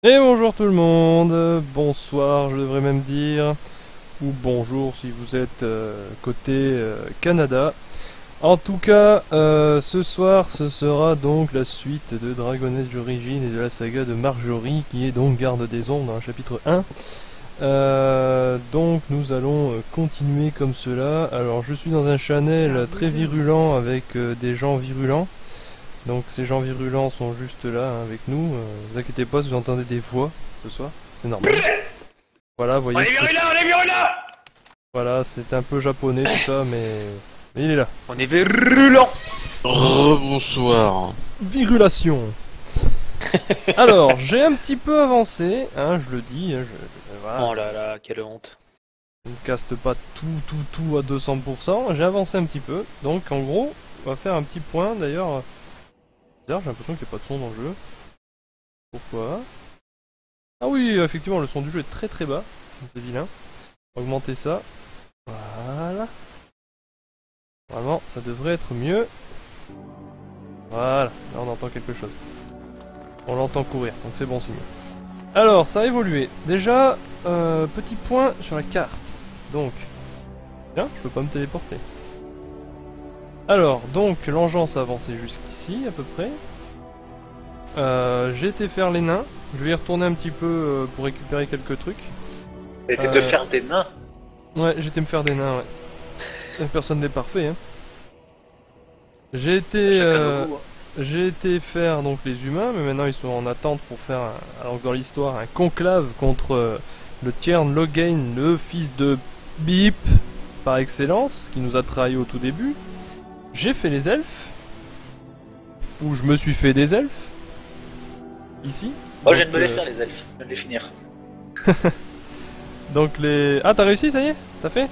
Et bonjour tout le monde, bonsoir je devrais même dire, ou bonjour si vous êtes côté Canada. En tout cas, ce soir ce sera donc la suite de Dragon Age Origins et de la saga de Marjorie qui est donc Garde des Ombres dans le chapitre 1. Donc nous allons continuer comme cela. Alors je suis dans un channel très virulent avec des gens virulents. Donc ces gens virulents sont juste là hein, avec nous. Vous inquiétez pas si vous entendez des voix ce soir, c'est normal. Voilà, vous voyez. On est virulent. Voilà, c'est un peu japonais tout ça, mais il est là. On est virulent. Bonsoir. Virulation. Alors, j'ai un petit peu avancé, hein, je le dis. Hein, voilà. Oh là là, quelle honte. Je ne caste pas tout à 200%. J'ai avancé un petit peu. Donc en gros, on va faire un petit point d'ailleurs. J'ai l'impression qu'il n'y a pas de son dans le jeu. Pourquoi? Ah oui, effectivement, le son du jeu est très très bas. C'est vilain. Augmenter ça. Voilà. Vraiment, ça devrait être mieux. Voilà, là on entend quelque chose. On l'entend courir, donc c'est bon signe. Alors, ça a évolué. Déjà, petit point sur la carte. Donc, tiens, je peux pas me téléporter. Alors, donc, l'engeance a avancé jusqu'ici, à peu près. J'ai été faire les nains. Je vais y retourner un petit peu pour récupérer quelques trucs. T'étais de faire des nains. Ouais, j'étais me faire des nains, ouais. Personne n'est parfait, hein. J'ai été... Chacun nos goûts, hein. J'ai été faire donc les humains, mais maintenant ils sont en attente pour faire, alors dans l'histoire, un conclave contre le Tiern Loghain, le fils de Bip, par excellence, qui nous a trahis au tout début. J'ai fait les elfes, ou je me suis fait des elfes, ici. Moi, je viens de Donc, me les faire, les elfes. Je viens de les finir. Donc les... Ah, t'as réussi, ça y est? T'as fait?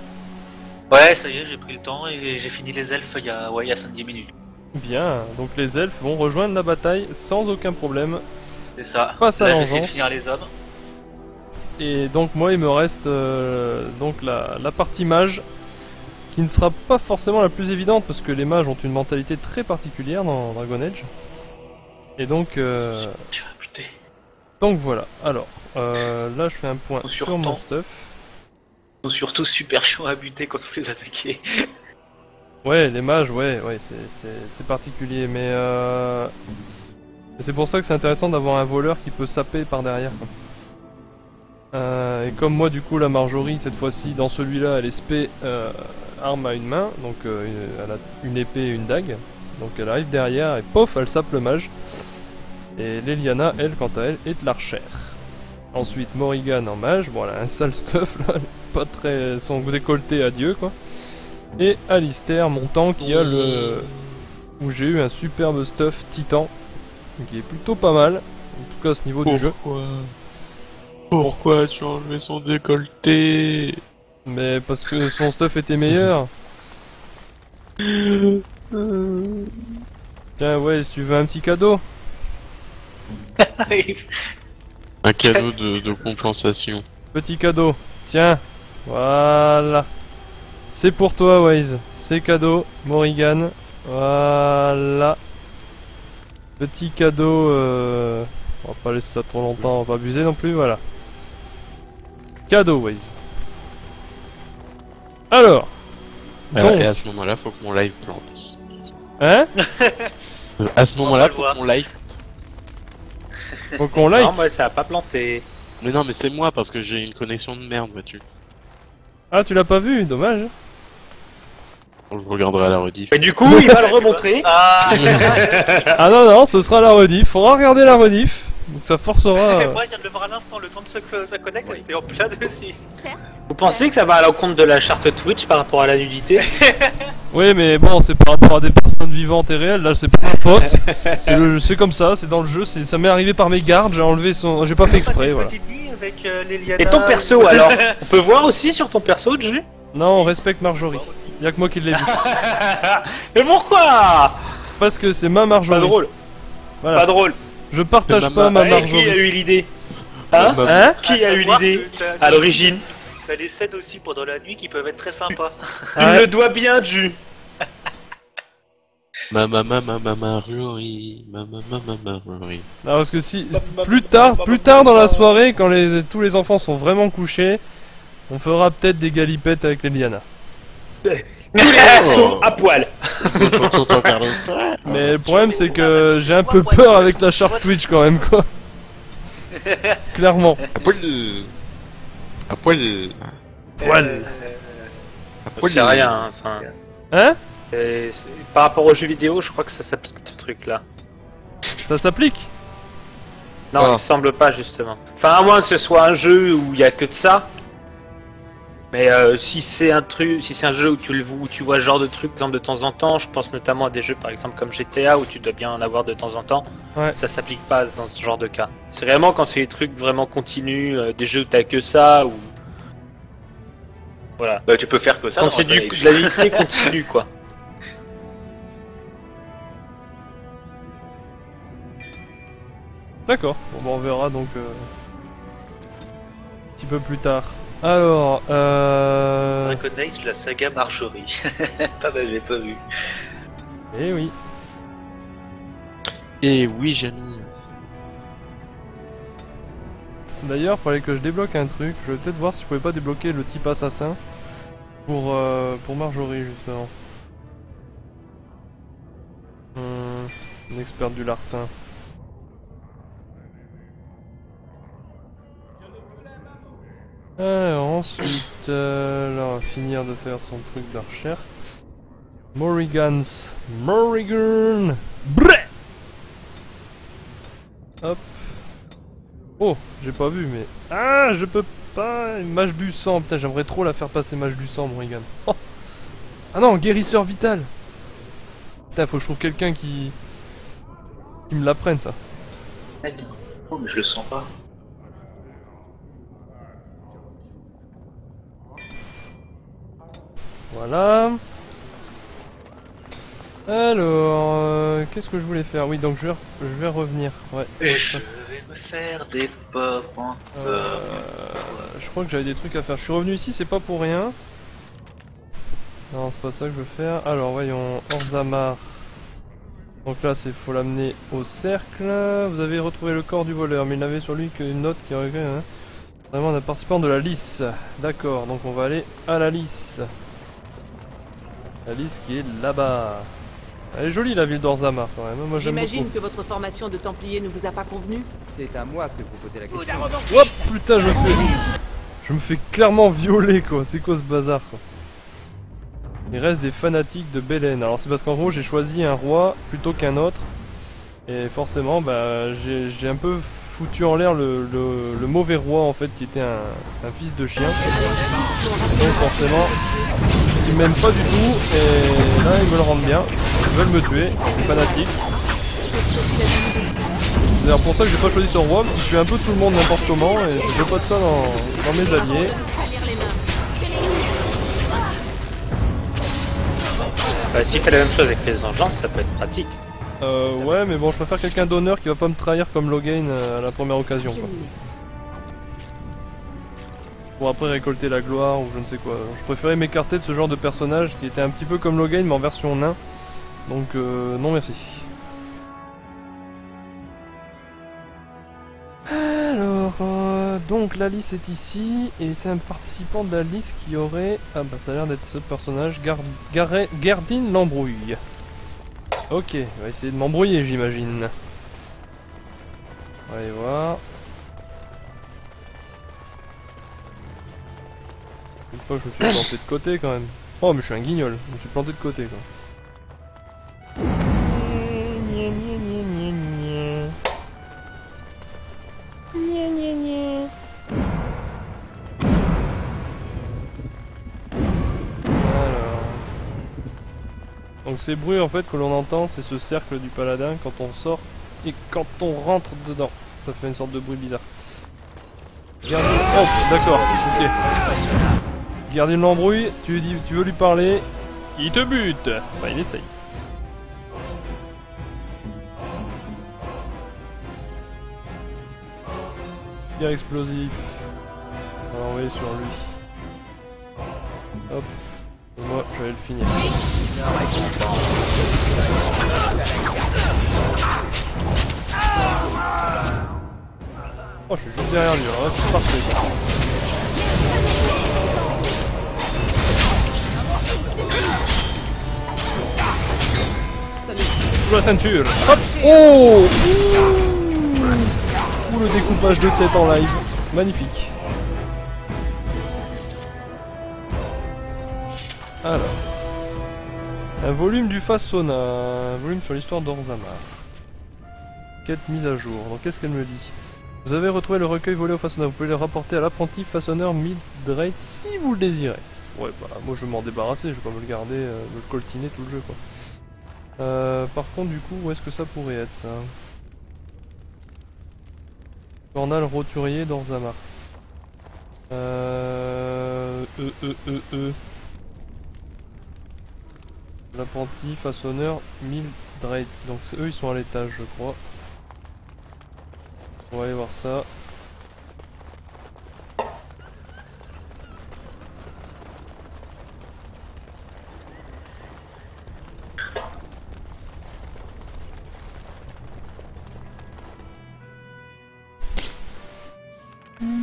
Ouais, ça y est, j'ai pris le temps et j'ai fini les elfes il y a 5-10 minutes. Bien, donc les elfes vont rejoindre la bataille sans aucun problème. C'est ça. Passe à Là, j'essaie de l'engeance. finir les hommes. Et donc moi il me reste donc la partie mage, qui ne sera pas forcément la plus évidente parce que les mages ont une mentalité très particulière dans Dragon Age. Et donc Tu vas buter. donc voilà. Alors là je fais un point Sur sur mon temps. stuff. Ils sont surtout super chiants à buter quand vous les attaquez. Ouais, les mages, ouais, c'est particulier, mais c'est pour ça que c'est intéressant d'avoir un voleur qui peut saper par derrière, quoi. Et comme moi, du coup, la Marjorie, cette fois-ci, dans celui-là, elle est spé arme à une main, donc elle a une épée et une dague. Donc elle arrive derrière et pof, elle sape le mage. Et Leliana, elle, quant à elle, est de l'archère. Ensuite, Morrigan en mage, bon, elle a un sale stuff là, pas très. Son décolleté à Dieu, quoi. Et Alistair, mon tank, qui a le. Où j'ai eu un superbe stuff titan, qui est plutôt pas mal, en tout cas à ce niveau du jeu. Pourquoi tu as enlevé son décolleté? Mais parce que son stuff était meilleur. Tiens, ouais, si tu veux un petit cadeau. Un cadeau de compensation. Petit cadeau. Tiens. Voilà. C'est pour toi, Waze. C'est cadeau. Morrigan. Voilà. Petit cadeau. On va pas laisser ça trop longtemps. On va pas abuser non plus. Voilà. Cadeau, Waze. Alors. Voilà, Donc. et à ce moment-là, faut que mon live plante. Hein? À ce On moment-là, va le faut voir. que mon live. Faut qu'on like. Non, moi ça a pas planté. Mais non, mais c'est moi parce que j'ai une connexion de merde, vois-tu. Ah, tu l'as pas vu? Dommage. Bon, je regarderai à la rediff. Mais du coup, il va le remontrer. Ah Ah non, non, ce sera la rediff. Faudra regarder la rediff. Donc ça forcera. Moi, je viens de le voir à l'instant, le temps de que ça connecte, c'était en plein dessus. Vous pensez que ça va à l'encontre de la charte Twitch par rapport à la nudité? Oui, mais bon, c'est par rapport à des personnes vivantes et réelles. Là, c'est pas ma faute. C'est comme ça, c'est dans le jeu. Ça m'est arrivé par mes gardes. J'ai enlevé son. J'ai pas fait exprès, voilà. Petite nuit avec Leliana. Et ton perso alors? On peut voir aussi sur ton perso, G? Non, on respecte Marjorie. Y'a que moi qui l'ai dit. Mais pourquoi? Parce que c'est ma Pas Marjorie. drôle. Voilà. Pas drôle. Je partage C'est pas ma ma Ouais, qui a Marjorie. eu l'idée? Hein? Hein? Qui a eu savoir l'idée que t'as- à l'origine? T'as les scènes aussi pendant la nuit qui peuvent être très sympas. Tu Ouais. le dois bien, Ju. Marjorie. Marjorie. Non, parce que si plus tard dans la soirée, quand tous les enfants sont vraiment couchés, on fera peut-être des galipettes avec les Liana. Tous les garçons à poil. Mais le problème c'est que j'ai un peu peur avec la charte Twitch quand même, quoi. Clairement. À poil. À poil. Poil. À poil. C'est rien, hein, enfin. Hein? Par rapport aux jeux vidéo, je crois que ça s'applique ce truc là. Ça s'applique? Non, Ah. il me semble pas justement. Enfin, à moins que ce soit un jeu où il y a que de ça. Mais si c'est un truc, si c'est un jeu où tu vois ce genre de truc, par exemple de temps en temps, je pense notamment à des jeux par exemple comme GTA où tu dois bien en avoir de temps en temps. Ouais. Ça s'applique pas dans ce genre de cas. C'est vraiment quand c'est des trucs vraiment continus, des jeux où t'as que ça ou voilà. Bah, tu peux faire que ça. Quand dans c'est Dragon de Age. la vérité continue quoi. D'accord. Bon, bah, on verra donc un petit peu plus tard. Alors, Dragon Age, la saga Marjorie. Pas mal, j'ai pas vu. eh oui. Et oui, Jamy. D'ailleurs, fallait que je débloque un truc. Je vais peut-être voir si je pouvais pas débloquer le type assassin pour Marjorie justement. Une experte du larcin. Alors ensuite, là on va finir de faire son truc d'archère. Morrigan's. Morrigan. Brrr. Hop. Oh, j'ai pas vu mais... Ah, je peux pas... Mage du sang, putain j'aimerais trop la faire passer mage du sang, Morrigan. Oh. Ah non, guérisseur vital. Putain, faut que je trouve quelqu'un qui me l'apprenne ça. Oh, mais je le sens pas. Voilà. Alors, qu'est-ce que je voulais faire? Oui, donc je vais revenir. Ouais. Je vais me faire des pop en Je crois que j'avais des trucs à faire. Je suis revenu ici, c'est pas pour rien. Non, c'est pas ça que je veux faire. Alors, voyons, Orzammar. Donc là, c'est faut l'amener au cercle. Vous avez retrouvé le corps du voleur, mais il n'avait sur lui qu'une note qui aurait vraiment d'un participant de la lice. D'accord, donc on va aller à la lice. La lice qui est là-bas. Elle est jolie la ville d'Orzammar quand même. Moi j'aime beaucoup. J'imagine que votre formation de Templier ne vous a pas convenu. C'est à moi que vous posez la question. Hop, putain, je me fais clairement violer quoi. C'est quoi ce bazar quoi? Il reste des fanatiques de Belen. Alors c'est parce qu'en gros j'ai choisi un roi plutôt qu'un autre. Et forcément bah j'ai un peu foutu en l'air le mauvais roi en fait qui était un fils de chien. Donc forcément ils m'aiment pas du tout et là ils me le rendent bien. Ils veulent me tuer, les fanatiques. C'est d'ailleurs pour ça que j'ai pas choisi ce roi, parce que je suis un peu tout le monde n'importe comment et je veux pas de ça dans mes alliés. S'il fait la même chose avec les engences, ça peut être pratique. Ouais, mais bon, je préfère quelqu'un d'honneur qui va pas me trahir comme Loghain à la première occasion, quoi. Pour après récolter la gloire ou je ne sais quoi. Je préférais m'écarter de ce genre de personnage qui était un petit peu comme Loghain mais en version nain. Donc non merci. Alors, donc la liste est ici et c'est un participant de la liste qui aurait... Ah bah ça a l'air d'être ce personnage, Gardine l'embrouille. Ok, on va essayer de m'embrouiller j'imagine. On va aller voir. Une fois je me suis planté de côté quand même. Oh mais je suis un guignol, je me suis planté de côté quoi. Alors. Donc ces bruits en fait que l'on entend, c'est ce cercle du paladin quand on sort et quand on rentre dedans. Ça fait une sorte de bruit bizarre. Oh, d'accord, ok. Gardez l'embrouille, tu veux lui parler, il te bute. Bah il essaye. Pierre explosif. On va l'envoyer sur lui. Hop. Et moi je vais le finir. Oh je suis juste derrière lui, alors là c'est parfait. Sous la ceinture. Hop. Oh. Ouh, le découpage de tête en live. Magnifique. Alors. Un volume du Façonna. Un volume sur l'histoire d'Orzammar. Quête mise à jour. Donc qu'est-ce qu'elle me dit? Vous avez retrouvé le recueil volé au Façonna. Vous pouvez le rapporter à l'apprenti façonneur Mildred si vous le désirez. Ouais bah moi je vais m'en débarrasser. Je vais pas me le garder, me le coltiner tout le jeu quoi. Par contre du coup où est-ce que ça pourrait être ça? Journal roturier d'Orzammar. L'apprenti façonneur Mildred. Donc eux ils sont à l'étage je crois. On va aller voir ça. Avez-vous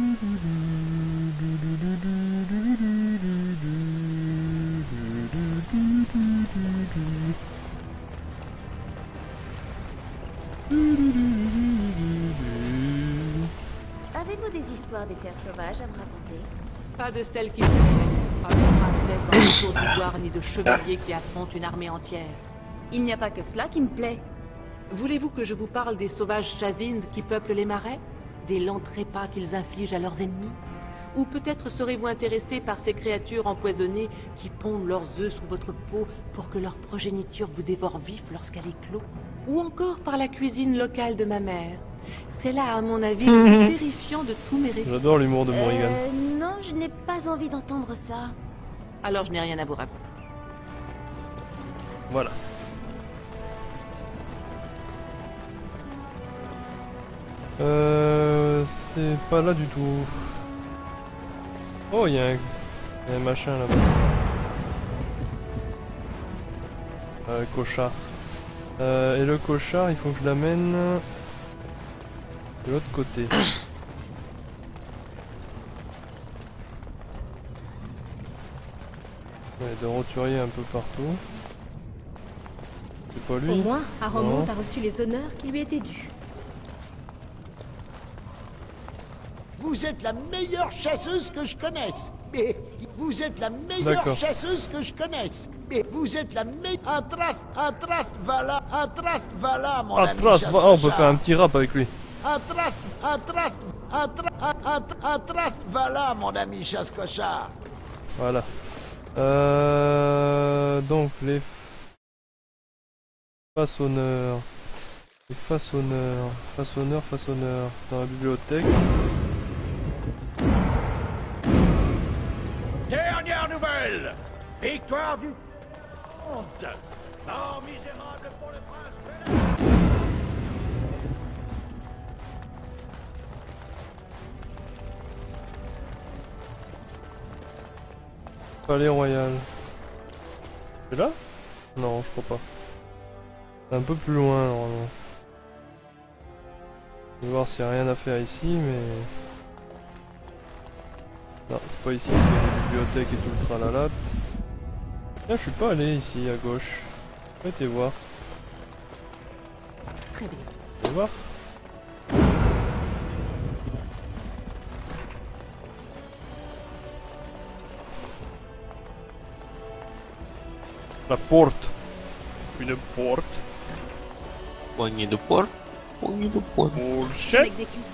des histoires des terres sauvages à me raconter? Pas de celle qui me plaît. Pas de princesse dans le tour d'ivoire, ni de chevalier qui affrontent une armée entière. Il n'y a pas que cela qui me plaît. Voulez-vous que je vous parle des sauvages chazindes qui peuplent les marais? Des lents trépas qu'ils infligent à leurs ennemis? Ou peut-être serez-vous intéressé par ces créatures empoisonnées qui pondent leurs œufs sous votre peau pour que leur progéniture vous dévore vif lorsqu'elle éclot? Ou encore par la cuisine locale de ma mère? C'est là, à mon avis, le plus terrifiant de tous mes récits. J'adore l'humour de Morrigan. Non, je n'ai pas envie d'entendre ça. Alors je n'ai rien à vous raconter. Voilà. C'est pas là du tout. Oh, il y a un machin là-bas. Cochard. Et le cochard, il faut que je l'amène de l'autre côté. Ouais, de roturier un peu partout. C'est pas lui. Au moins, Aramont Non. a reçu les honneurs qui lui étaient dus. Vous êtes la meilleure chasseuse que je connaisse. Mais vous êtes la meilleure D'accord. chasseuse que je connaisse. Mais vous êtes la meilleure. Un Trast Vala, mon ami. Ah, on peut faire un petit rap avec lui. Un Trast Vala, mon ami chasse-cochard. Voilà. Donc les façonneurs. Les façonneurs. Façonneurs. C'est dans la bibliothèque. Dernière nouvelle. Victoire du honte. Mort misérable pour le prince. Palais royal. C'est là? Non, je crois pas. C'est un peu plus loin normalement. Je vais voir s'il n'y a rien à faire ici, mais... Non, c'est pas ici qu'il y a les bibliothèques et tout le tralala. Là, je suis pas allé ici à gauche. Faites voir. Très bien. Faites voir. La porte. Une porte. Poignée de poil. Poignée de poil. Je Bullshit. m'exécute.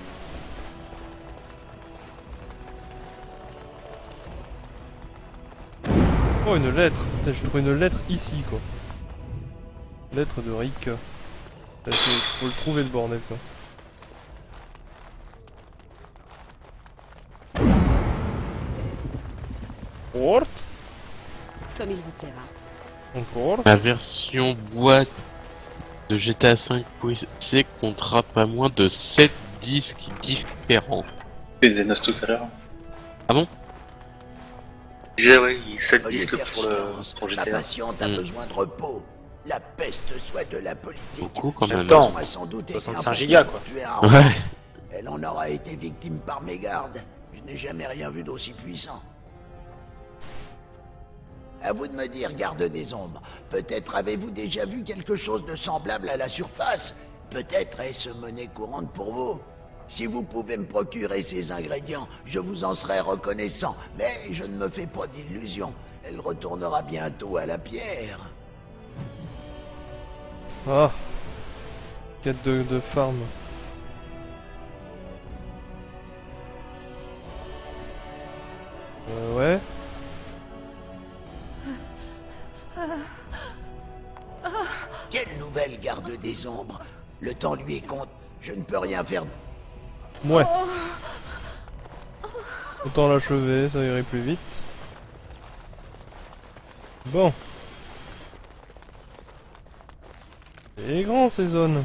Oh, une lettre. Putain, j'ai trouvé une lettre ici, quoi. Lettre de Rick. Faut le trouver, le bordel, quoi. Porte. Comme il vous plaira. Encore. La version boîte de GTA V PC comptera pas moins de 7 disques différents. C'est des annonces tout à l'heure. Ah bon? Je disais, ouais, 7 Veuillez disques faire pour silence. pour La GTA. patiente a besoin de repos. La peste soit de la politique. Beaucoup quand même. même. Temps. Besoin sans doute été 65 importé gigas, pour quoi. tuer un Ouais. Elle en aura été victime par mégarde. Je n'ai jamais rien vu d'aussi puissant. À vous de me dire, garde des ombres. Peut-être avez-vous déjà vu quelque chose de semblable à la surface? Peut-être est-ce monnaie courante pour vous? Si vous pouvez me procurer ces ingrédients, je vous en serai reconnaissant. Mais je ne me fais pas d'illusions. Elle retournera bientôt à la pierre. Ah. Quête de farm. Ouais. Quelle nouvelle, garde des ombres? Le temps lui est compte. Je ne peux rien faire. Ouais. Autant l'achever, ça irait plus vite. Bon. C'est grand ces zones.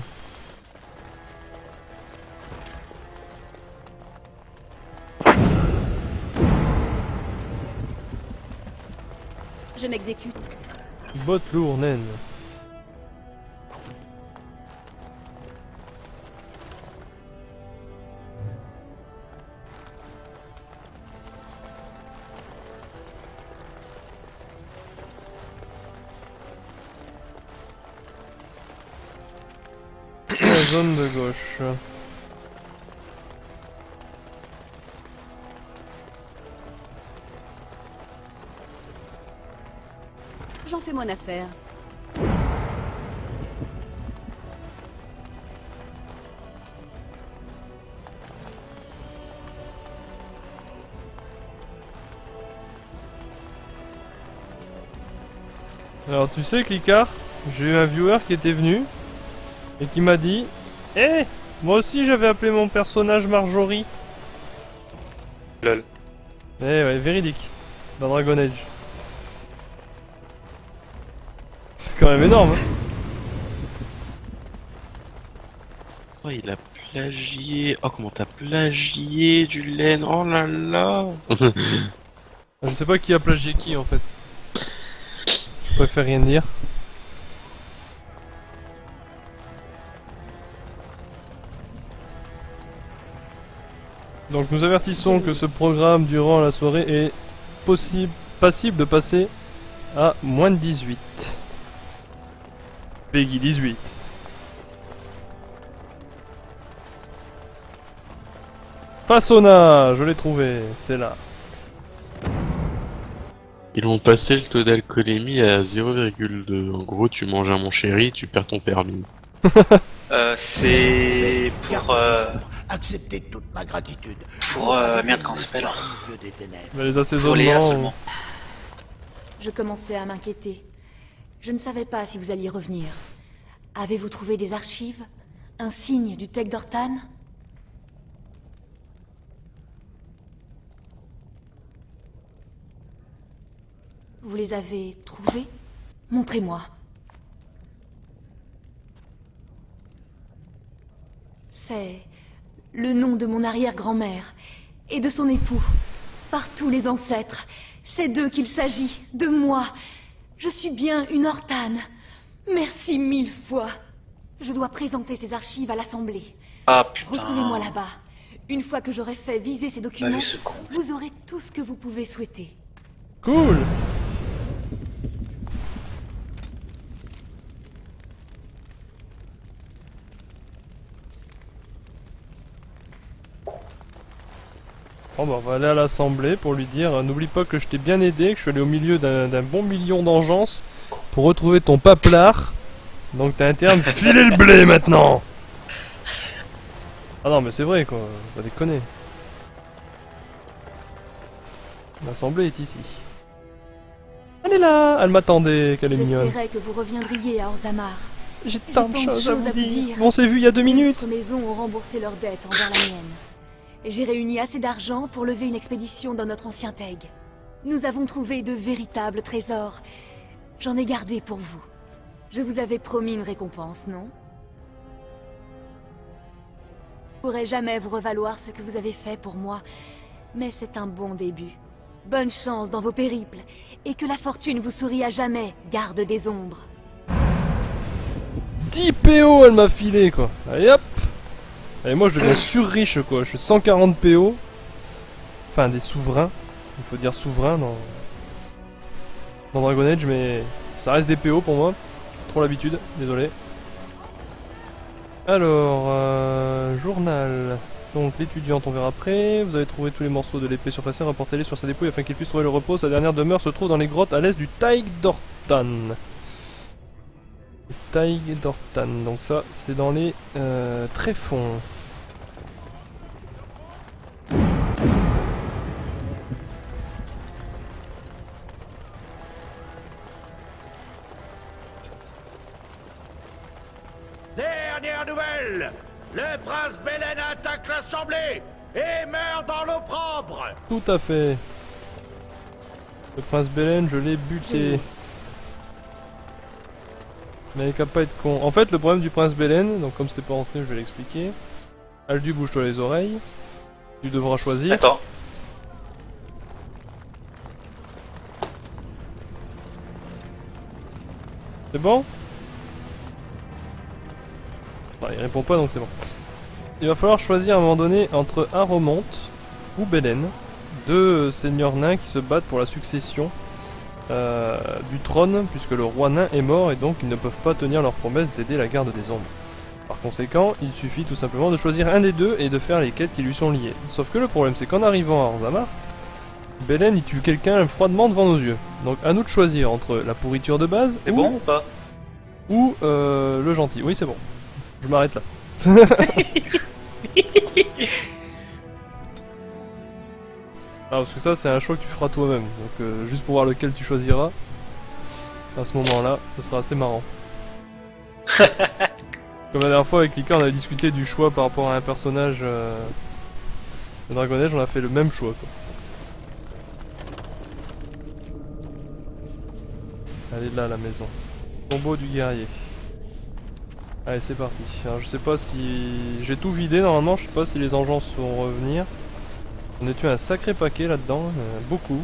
Je m'exécute. Botte lourd, naine. la zone de gauche. J'en fais mon affaire. Alors tu sais Clicard, j'ai eu un viewer qui était venu et qui m'a dit Eh, moi aussi j'avais appelé mon personnage Marjorie. Lol. Eh ouais, véridique. Dans Dragon Age. C'est quand même énorme hein. Oh, il a plagié. Oh, comment t'as plagié du laine. Oh là là. Je sais pas qui a plagié qui en fait. Je préfère rien dire. Donc nous avertissons que ce programme durant la soirée est passible de passer à moins de 18. Peggy 18. Façonna, je l'ai trouvé, c'est là. Ils vont passer le taux d'alcoolémie à 0,2. En gros, tu manges un mon chéri, tu perds ton permis. C'est pour Acceptez toute ma gratitude. merde, comment ça s'appelle Mais les Pour Léa assaisonnements. seulement. Je commençais à m'inquiéter. Je ne savais pas si vous alliez revenir. Avez-vous trouvé des archives? Un signe du Tech d'Ortan? Vous les avez trouvés? Montrez-moi. C'est le nom de mon arrière-grand-mère et de son époux. Par tous les ancêtres, c'est d'eux qu'il s'agit, de moi. Je suis bien une Ortane. Merci 1000 fois. Je dois présenter ces archives à l'Assemblée. Ah putain. Retrouvez-moi là-bas. Une fois que j'aurai fait viser ces documents, Allez, ce con. vous aurez tout ce que vous pouvez souhaiter. Cool. Bon bah on va aller à l'assemblée pour lui dire n'oublie pas que je t'ai bien aidé, que je suis allé au milieu d'un bon million d'engeance pour retrouver ton paplard. Donc t'as intérêt à me filer le blé maintenant. Ah non mais c'est vrai quoi, pas déconner. L'assemblée est ici. Elle est là, elle m'attendait, qu'elle est mignonne. J'espérais que vous reviendriez à Orzammar. J'ai tant de choses à vous dire. On s'est vu il y a 2 Les minutes. autres maisons ont remboursé leurs dettes envers la mienne. Et j'ai réuni assez d'argent pour lever une expédition dans notre ancien Teg. Nous avons trouvé de véritables trésors. J'en ai gardé pour vous. Je vous avais promis une récompense, non? Je ne pourrai jamais vous revaloir ce que vous avez fait pour moi, mais c'est un bon début. Bonne chance dans vos périples, et que la fortune vous sourie à jamais, garde des ombres. 10 PO elle m'a filé quoi. Allez hop. Et moi je deviens sur-riche quoi, je suis 140 PO. Enfin des souverains. Il faut dire souverain dans Dragon Age, mais ça reste des PO pour moi. Trop l'habitude, désolé. Alors, journal. Donc l'étudiante on verra après. Vous avez trouvé tous les morceaux de l'épée surpassée, rapportez-les sur sa dépouille afin qu'il puisse trouver le repos. Sa dernière demeure se trouve dans les grottes à l'est du Taïg d'Ortan. Taïg d'Ortan, donc ça c'est dans les tréfonds. Dernière nouvelle! Le prince Belen attaque l'Assemblée et meurt dans l'opprobre! Tout à fait. Le prince Belen, je l'ai buté. Mais il qu'à pas être con. En fait, le problème du prince Belen, donc comme c'était pas en stream, je vais l'expliquer. Aldu, bouge-toi les oreilles. Tu devras choisir. Attends. C'est bon? Enfin, il répond pas donc c'est bon. Il va falloir choisir à un moment donné entre Aromonte ou Belen. Deux seigneurs nains qui se battent pour la succession du trône, puisque le roi nain est mort et donc ils ne peuvent pas tenir leur promesse d'aider la garde des ombres. Par conséquent, il suffit tout simplement de choisir un des deux et de faire les quêtes qui lui sont liées. Sauf que le problème c'est qu'en arrivant à Orzammar, Belen il tue quelqu'un froidement devant nos yeux. Donc à nous de choisir entre la pourriture de base C'est bon ou pas? ou le gentil. Oui c'est bon. Je m'arrête là. Ah, parce que ça c'est un choix que tu feras toi-même. Donc juste pour voir lequel tu choisiras. À ce moment-là, ça sera assez marrant. Comme la dernière fois avec Lika, on avait discuté du choix par rapport à un personnage de Dragon Age, on a fait le même choix quoi. Elle est là la maison. Tombeau du guerrier. Allez c'est parti. Alors je sais pas si... J'ai tout vidé normalement, je sais pas si les engences vont revenir. On a tué un sacré paquet là-dedans, beaucoup.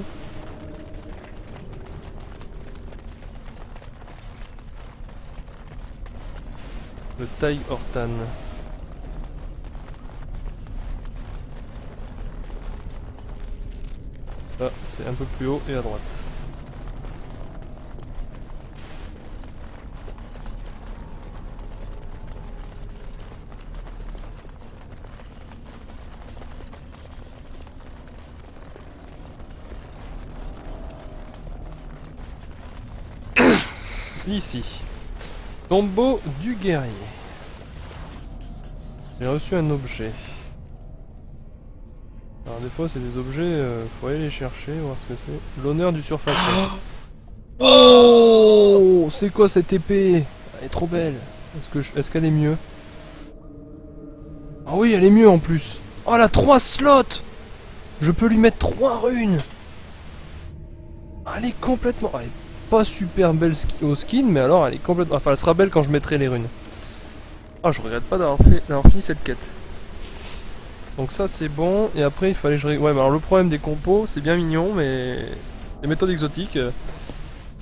Le Taille Hortan. Là, c'est un peu plus haut et à droite. Ici. Tombeau du guerrier. J'ai reçu un objet. Alors des fois c'est des objets, faut aller les chercher, voir ce que c'est. L'honneur du surfaceur. Oh, c'est quoi cette épée? Elle est trop belle. Est-ce qu'elle est mieux? Ah oui, elle est mieux en plus. Oh, elle a 3 slots. Je peux lui mettre 3 runes. Elle est complètement... Elle est pas super belle au skin, mais alors elle est complètement... Enfin, elle sera belle quand je mettrai les runes. Ah, je regrette pas d'avoir fini cette quête. Donc ça c'est bon, et après il fallait que je... Ouais, mais alors le problème des compos, c'est bien mignon, mais... Les méthodes exotiques...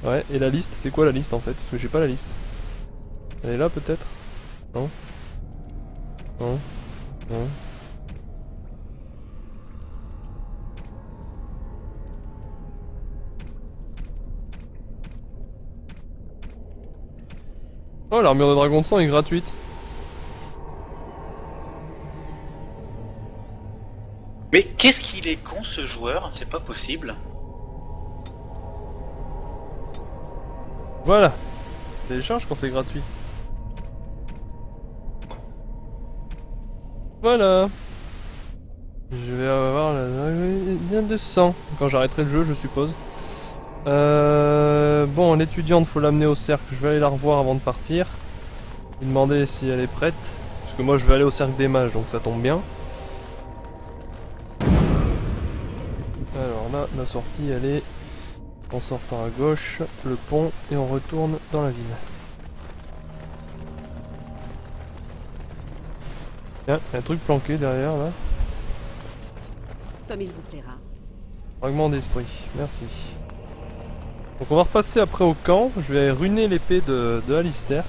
Ouais, et la liste, c'est quoi la liste en fait? Parce que j'ai pas la liste. Elle est là peut-être? Non? Non? Non? Oh, l'armure de dragon de sang est gratuite. Mais qu'est-ce qu'il est con ce joueur, c'est pas possible. Voilà. Télécharge quand c'est gratuit. Voilà. Je vais avoir la 200 quand j'arrêterai le jeu, je suppose. Bon, l'étudiante, faut l'amener au cercle. Je vais aller la revoir avant de partir. Lui demander si elle est prête. Parce que moi je vais aller au cercle des mages, donc ça tombe bien. Alors là, la sortie elle est en sortant à gauche, le pont, et on retourne dans la ville. Tiens, il y a un truc planqué derrière là. Comme il vous plaira. Fragment d'esprit, merci. Donc on va repasser après au camp, je vais ruiner l'épée de Alistair.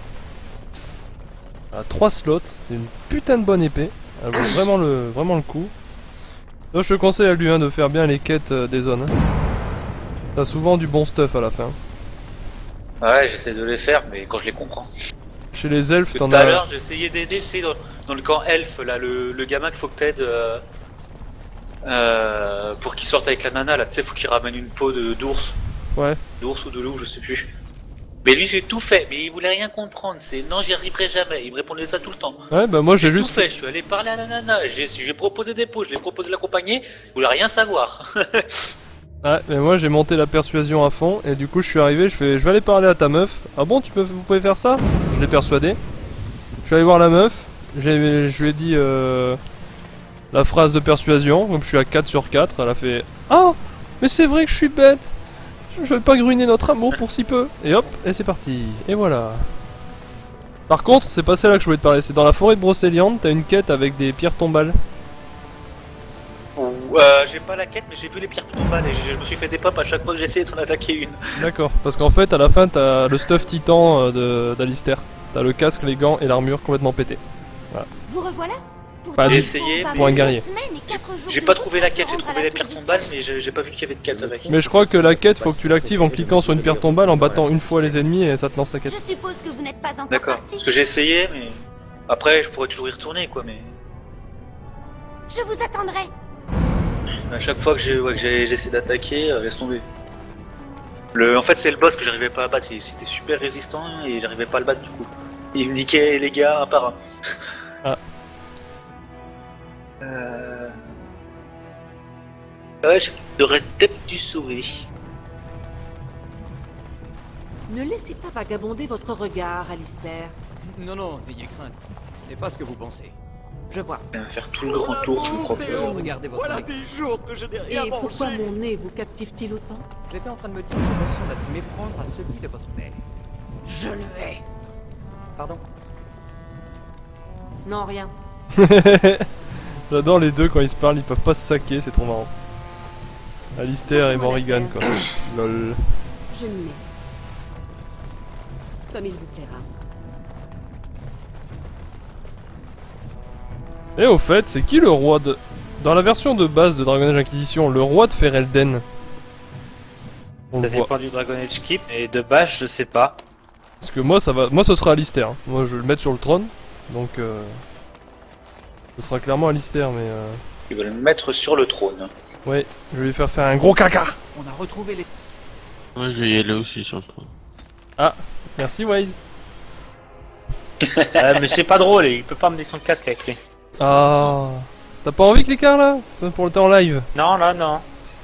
À 3 slots, c'est une putain de bonne épée. Elle vaut vraiment le coup. Donc je te conseille à lui de faire bien les quêtes des zones. T'as souvent du bon stuff à la fin. Ouais, j'essaie de les faire, mais quand je les comprends. Chez les elfes, t'en as... Tout à l'heure, j'ai essayé d'aider, c'est dans le camp elfe, là, le gamin qu'il faut que t'aides pour qu'il sorte avec la nana, là, tu sais, faut qu'il ramène une peau d'ours. Ouais. D'ours ou de loup, je sais plus. Mais lui, j'ai tout fait, mais il voulait rien comprendre, c'est non, j'y arriverai jamais, il me répondait ça tout le temps. Ouais, bah moi j'ai juste... tout fait, je suis allé parler à la nana, j'ai proposé des peaux, je l'ai proposé de l'accompagner, il voulait rien savoir. Ouais, mais moi j'ai monté la persuasion à fond, et du coup je suis arrivé, je vais aller parler à ta meuf. Ah bon, vous pouvez faire ça? Je l'ai persuadé. Je suis allé voir la meuf, je lui ai dit la phrase de persuasion, comme je suis à 4 sur 4, elle a fait « Oh, mais c'est vrai que je suis bête, je vais pas gruiner notre amour pour si peu !» Et hop, et c'est parti, et voilà. Par contre, c'est pas celle-là que je voulais te parler, c'est dans la forêt de Brocéliande, t'as une quête avec des pierres tombales. J'ai pas la quête, mais j'ai vu les pierres tombales et je me suis fait des pop à chaque fois que j'essayais d'en attaquer une. D'accord, parce qu'en fait, à la fin, t'as le stuff titan d'Alistair. T'as le casque, les gants et l'armure complètement pété. Voilà. Vous revoilà? Pas J'ai essayé, pour un guerrier. J'ai pas trouvé la quête, j'ai trouvé les pierres tombales, mais j'ai pas vu qu'il y avait de quête avec. Mais je crois que la quête, faut que tu l'actives en cliquant sur une pierre tombale, en battant une fois les ennemis et ça te lance la quête. Je suppose que vous n'êtes pas encore D'accord, parti. parce que j'ai essayé, mais... Après, je pourrais toujours y retourner, quoi, mais Je vous attendrai. à chaque fois que j'essaie d'attaquer, laisse tomber. En fait, c'est le boss que j'arrivais pas à battre. C'était super résistant et j'arrivais pas à le battre du coup. Il me niquait les gars un par un. Ah. Ouais, j'aurais peut-être dû sauver. Ne laissez pas vagabonder votre regard, Alistair. Non, non, n'ayez crainte. Ce n'est pas ce que vous pensez. Je vois. Je vais faire tout le grand tour, je me crois. Regardez votre Voilà mec. des jours que je n'ai rien Et mangé. pourquoi mon nez vous captive-t-il autant? J'étais en train de me dire que je ressemble à s'y méprendre à celui de votre mère. Je le hais. Pardon? Non, rien. J'adore les deux quand ils se parlent, ils peuvent pas se saquer, c'est trop marrant. Alistair et Morrigan quoi. Lol. Je ne l'ai. Comme il vous plaira. Et au fait, c'est qui le roi de... Dans la version de base de Dragon Age Inquisition, le roi de Ferelden? On le Ça voit. dépend du Dragon Age Keep, et de base, je sais pas. Parce que moi, ça va... Moi, ce sera Alistair. Hein. Moi, je vais le mettre sur le trône. Donc, ce sera clairement Alistair, mais... Ils veulent me mettre sur le trône. Ouais, je vais lui faire un gros caca. On a retrouvé les... Ouais, je vais y aller aussi sur le point. Merci, Waze. Mais c'est pas drôle, il peut pas amener son casque avec lui. Ah... T'as pas envie, Clicard, là? Pour le temps en live. Non, non, non.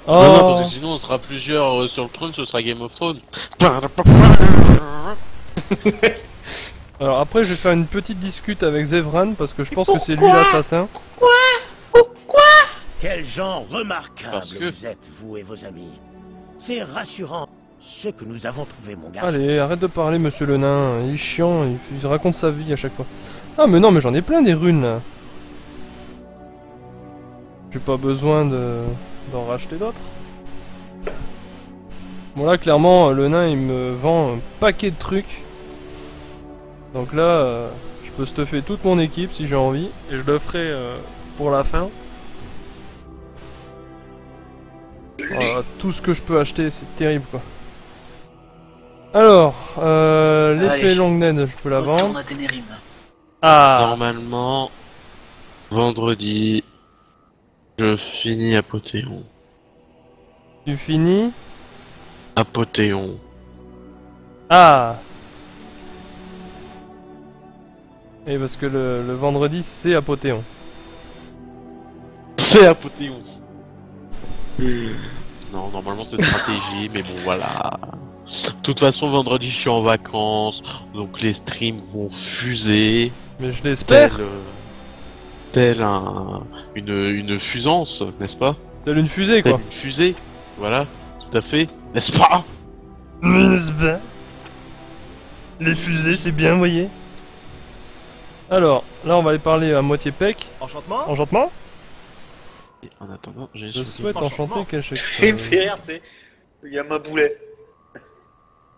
Oh. Non, non, parce que sinon on sera plusieurs sur le trône, ce sera Game of Thrones. Alors après, je vais faire une petite discute avec Zevran, parce que je pense que c'est lui l'assassin. Quel genre remarquable Parce que- vous êtes, vous et vos amis. C'est rassurant, ce que nous avons trouvé, mon garçon. Allez, arrête de parler, monsieur le nain. Il est chiant, il raconte sa vie à chaque fois. Ah, mais non, mais j'en ai plein des runes là. J'ai pas besoin d'en racheter d'autres. Bon, là, clairement, le nain il me vend un paquet de trucs. Donc là, je peux stuffer toute mon équipe si j'ai envie. Et je le ferai pour la fin. Voilà, tout ce que je peux acheter, c'est terrible quoi. Alors, l'épée Allez. longue naine, je peux la Retourne vendre. à Ténérim. Ah, Normalement, vendredi, je finis Apothéon. tu finis. Apothéon. Ah. Et parce que le vendredi, c'est Apothéon. C'est Apothéon. Non, normalement c'est stratégie, mais bon voilà. De toute façon, vendredi je suis en vacances, donc les streams vont fuser. Mais je l'espère. Tel une fusance, n'est-ce pas? Telle une fusée Telle quoi. une fusée, voilà, tout à fait, n'est-ce pas? Les fusées, c'est bien, vous voyez. Alors, là on va aller parler à moitié pec. Enchantement. Enchantement. Et en attendant, j'ai Je souhaite enchanter Kachek. Il me fait rire, tu sais. Il y a ma boulet.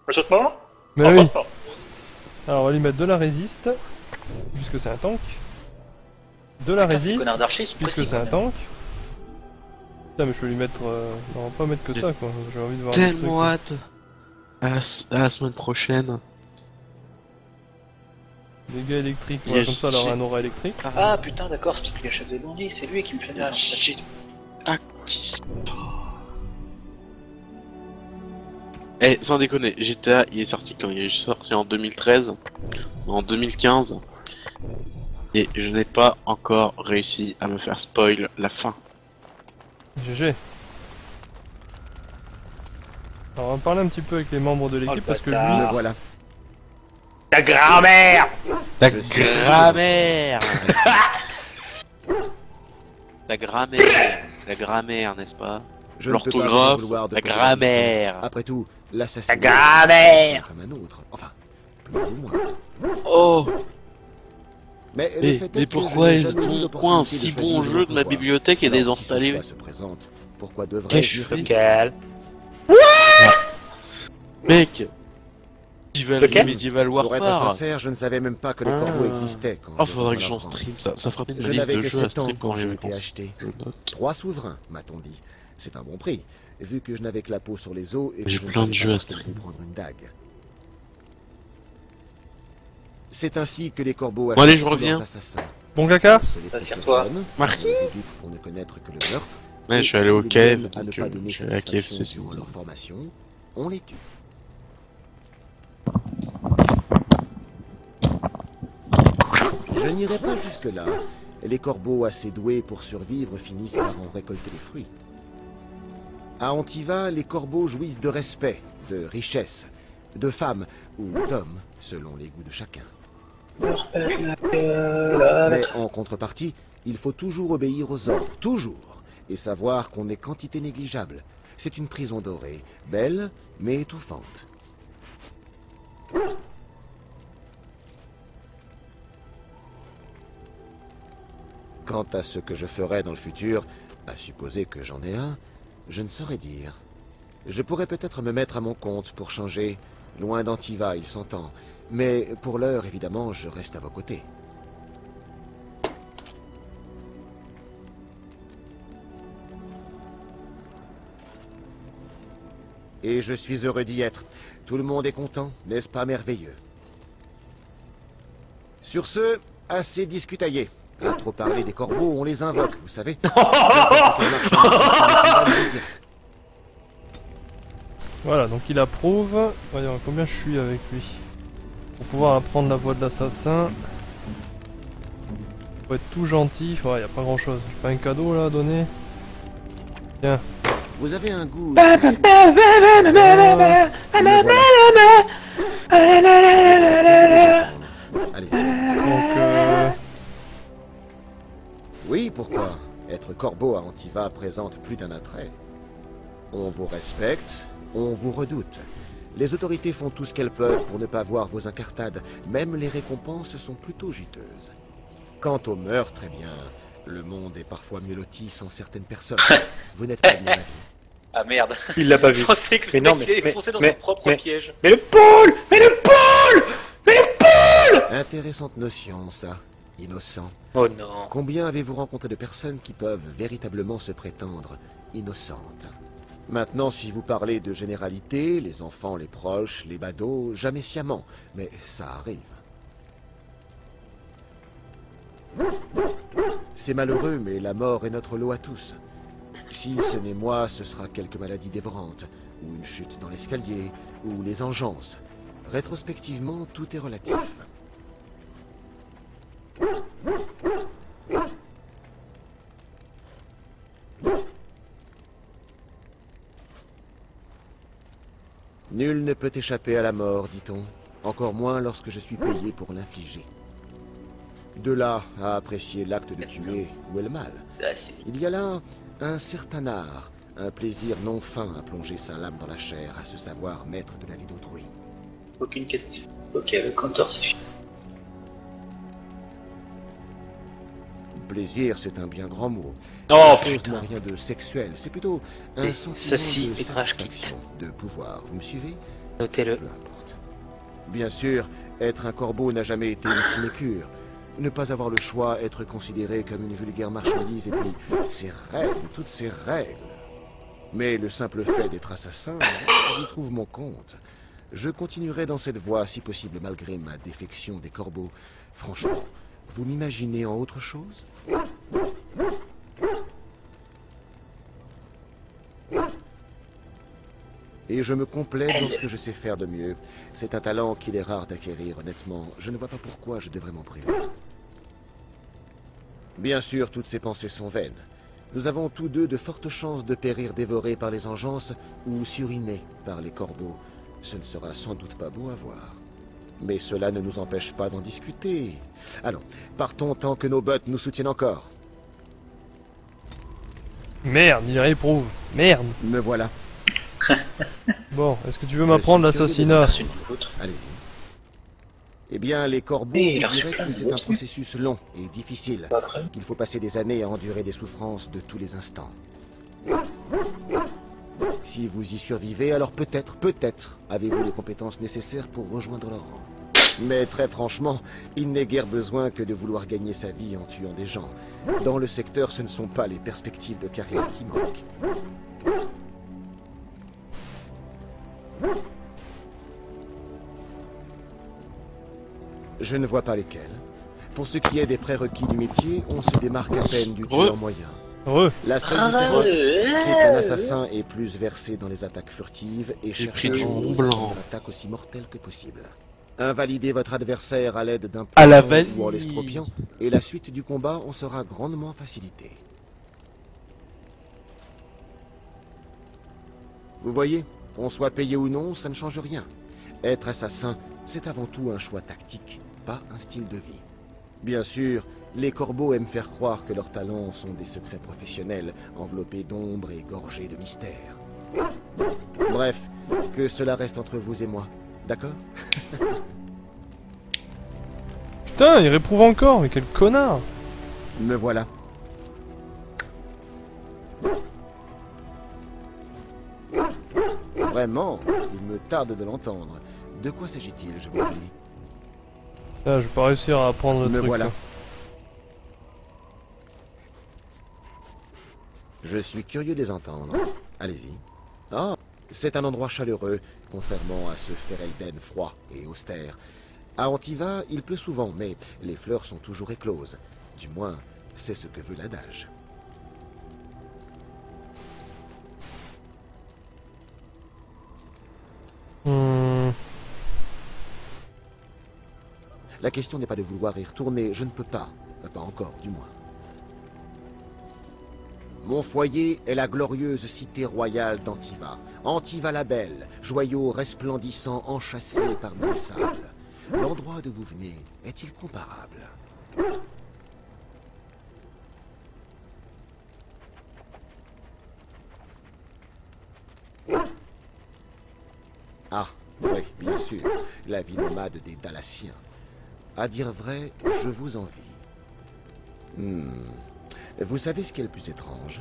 Enchantement. Mais oui. Alors on va lui mettre de la résiste, puisque c'est un tank. De la Putain, ces résiste, connards d'archers, ils sont puisque précis, c'est un quand même. tank. Putain mais je peux lui mettre... Non, pas mettre que ça quoi, j'ai envie de voir tellement des hâte à la semaine prochaine. trucs. Des gars électriques, Il y ouais, a- comme ça elle aura j'ai- un aura électrique. Ah putain, d'accord, c'est parce qu'il y a chef de bandit, c'est lui qui me fait de la cheese. Ah, qui Eh, sans déconner, GTA il est sorti quand? Il est sorti en 2013, en 2015, et je n'ai pas encore réussi à me faire spoil la fin. GG. Alors on va parler un petit peu avec les membres de l'équipe le parce que bâtard. lui... Le voilà. Ta grand-mère. Ta Je sais. grammaire La grammaire, la grammaire, n'est-ce pas? Je ne peux pas L'orthographe, vous vouloir de la poser la question. grammaire. Après tout, Ta l'assassinat grand-mère. comme un autre. Enfin, plus ou moins. Oh, Mais, le fait est mais que pourquoi je n'ai est-ce jamais eu qu'on l'opportunité coin un de si choisir bon de jeu de ma l'entrevoir. bibliothèque est Alors, si ce désinstallé? choix se présente, pourquoi devrais-je Qu'est-ce lui que je fais? Lequel? Mec, Medieval, Lequel? Medieval Pour être Warfare. sincère, je ne savais même pas que les Ah. corbeaux existaient quand Oh, je faudrait que rejoins j'en la France. stream, ça fera une Je liste n'avais de que jeux à 7 ans stream quand quand j'ai j'ai les été vacances. acheté. Je note. 3 souverains, m'a-t-on dit. C'est un bon prix, vu que je n'avais que la peau sur les os et que J'ai je ne plein de savais jeux pas à par quel stream. bout prendre une dague. C'est ainsi que les corbeaux Bon, allez, je achètent reviens. leurs assassins. Bon caca. Se les Tire-toi. précautionnent, Marquis. les éduquent pour ne connaître que le meurtre. Ouais, et je suis allé s'ils au les KF, viennent à ne donc pas donner je suis allé à satisfaction KFC. durant leur formation, on les tue. Je n'irai pas jusque-là. Les corbeaux assez doués pour survivre finissent par en récolter les fruits. À Antiva, les corbeaux jouissent de respect, de richesse, de femmes ou d'hommes, selon les goûts de chacun. Mais en contrepartie, il faut toujours obéir aux ordres, toujours, et savoir qu'on est quantité négligeable. C'est une prison dorée, belle, mais étouffante. Quant à ce que je ferai dans le futur, à supposer que j'en ai un, je ne saurais dire. Je pourrais peut-être me mettre à mon compte pour changer, loin d'Antiva, il s'entend. Mais pour l'heure, évidemment, je reste à vos côtés. Et je suis heureux d'y être. Tout le monde est content, n'est-ce pas merveilleux? Sur ce, assez discutaillé. À trop parler des corbeaux, on les invoque, vous savez. Voilà, donc il approuve. Voyons combien je suis avec lui. Pour pouvoir apprendre la voix de l'assassin. Faut être tout gentil. Ouais, y a pas grand chose. J'ai pas un cadeau là à donner. Tiens. Vous avez un goût. Allez. Donc Oui, pourquoi? Être corbeau à Antiva présente plus d'un attrait. On vous respecte, on vous redoute. Les autorités font tout ce qu'elles peuvent pour ne pas voir vos incartades. Même les récompenses sont plutôt juteuses. Quant au meurtre, eh bien, le monde est parfois mieux loti sans certaines personnes. Vous n'êtes pas de mon avis. Ah merde. Il l'a pas vu. Je pensais que le Mais non, mec mais- il est foncé dans son propre piège. Mais le pôle! Mais le pôle! Mais le pôle! Intéressante notion, ça. Innocent. Oh non. Combien avez-vous rencontré de personnes qui peuvent véritablement se prétendre innocentes? Maintenant, si vous parlez de généralité, les enfants, les proches, les badauds, jamais sciemment, mais ça arrive. C'est malheureux, mais la mort est notre lot à tous. Si ce n'est moi, ce sera quelque maladie dévorante, ou une chute dans l'escalier, ou les engeances. Rétrospectivement, tout est relatif. Nul ne peut échapper à la mort, dit-on, encore moins lorsque je suis payé pour l'infliger. De là à apprécier l'acte de tuer ou le mal, Ah, c'est... il y a là un certain art, un plaisir non fin à plonger sa lame dans la chair, à se savoir maître de la vie d'autrui. Aucune quête. Ok, le compteur c'est fini. Plaisir, c'est un bien grand mot. Oh La chose putain. n'a rien de sexuel, c'est plutôt un Et sentiment ceci de est Crash satisfaction, de pouvoir. Vous me suivez? Notez-le. Peu importe. Bien sûr, être un corbeau n'a jamais été une sinécure. Ne pas avoir le choix, être considéré comme une vulgaire marchandise, et puis ces règles, toutes ces règles. Mais le simple fait d'être assassin, j'y trouve mon compte. Je continuerai dans cette voie, si possible, malgré ma défection des corbeaux. Franchement, vous m'imaginez en autre chose? Et je me complais dans ce que je sais faire de mieux. C'est un talent qu'il est rare d'acquérir, honnêtement. Je ne vois pas pourquoi je devrais m'en priver. Bien sûr, toutes ces pensées sont vaines. Nous avons tous deux de fortes chances de périr dévorés par les engeances ou surinés par les corbeaux. Ce ne sera sans doute pas beau à voir. Mais cela ne nous empêche pas d'en discuter. Allons, partons tant que nos bottes nous soutiennent encore. merde, il réprouve. Merde. Me voilà. Bon, est-ce que tu veux m'apprendre l'assassinat? Merci une autre. Allez-y. Eh bien, les corbeaux Et il a vous reçu diraient plein que de c'est un autres. processus long et difficile, Après. qu'il faut passer des années à endurer des souffrances de tous les instants. Si vous y survivez, alors peut-être avez-vous les compétences nécessaires pour rejoindre leur rang. Mais très franchement, il n'est guère besoin que de vouloir gagner sa vie en tuant des gens. Dans le secteur, ce ne sont pas les perspectives de carrière qui manquent. Je ne vois pas lesquels. Pour ce qui est des prérequis du métier, on se démarque à peine du tueur moyen. La seule différence, c'est qu'un assassin est plus versé dans les attaques furtives et cherche à rendre l'attaque aussi mortelle que possible. Invalidez votre adversaire à l'aide d'un poison ou en l'estropiant, et la suite du combat en sera grandement facilitée. Vous voyez, qu'on soit payé ou non, ça ne change rien. Être assassin, c'est avant tout un choix tactique, pas un style de vie. Bien sûr, les corbeaux aiment faire croire que leurs talents sont des secrets professionnels, enveloppés d'ombre et gorgés de mystère. Bref, que cela reste entre vous et moi, d'accord? Putain, il réprouve encore, mais quel connard! Me voilà. Vraiment, il me tarde de l'entendre. De quoi s'agit-il, je vous prie? Ah, je vais pas réussir à apprendre le truc. Me voilà. Là. Je suis curieux de les entendre. Allez-y. Ah, c'est un endroit chaleureux, contrairement à ce Ferelden froid et austère. À Antiva, il pleut souvent, mais les fleurs sont toujours écloses. Du moins, c'est ce que veut l'adage. La question n'est pas de vouloir y retourner, je ne peux pas. Pas encore, du moins. Mon foyer est la glorieuse cité royale d'Antiva. Antiva la Belle, joyau resplendissant enchâssé par mes sables. L'endroit d'où vous venez est-il comparable? Ah, oui, bien sûr, la vie nomade des Dalassiens. À dire vrai, je vous envie. Vous savez ce qui est le plus étrange?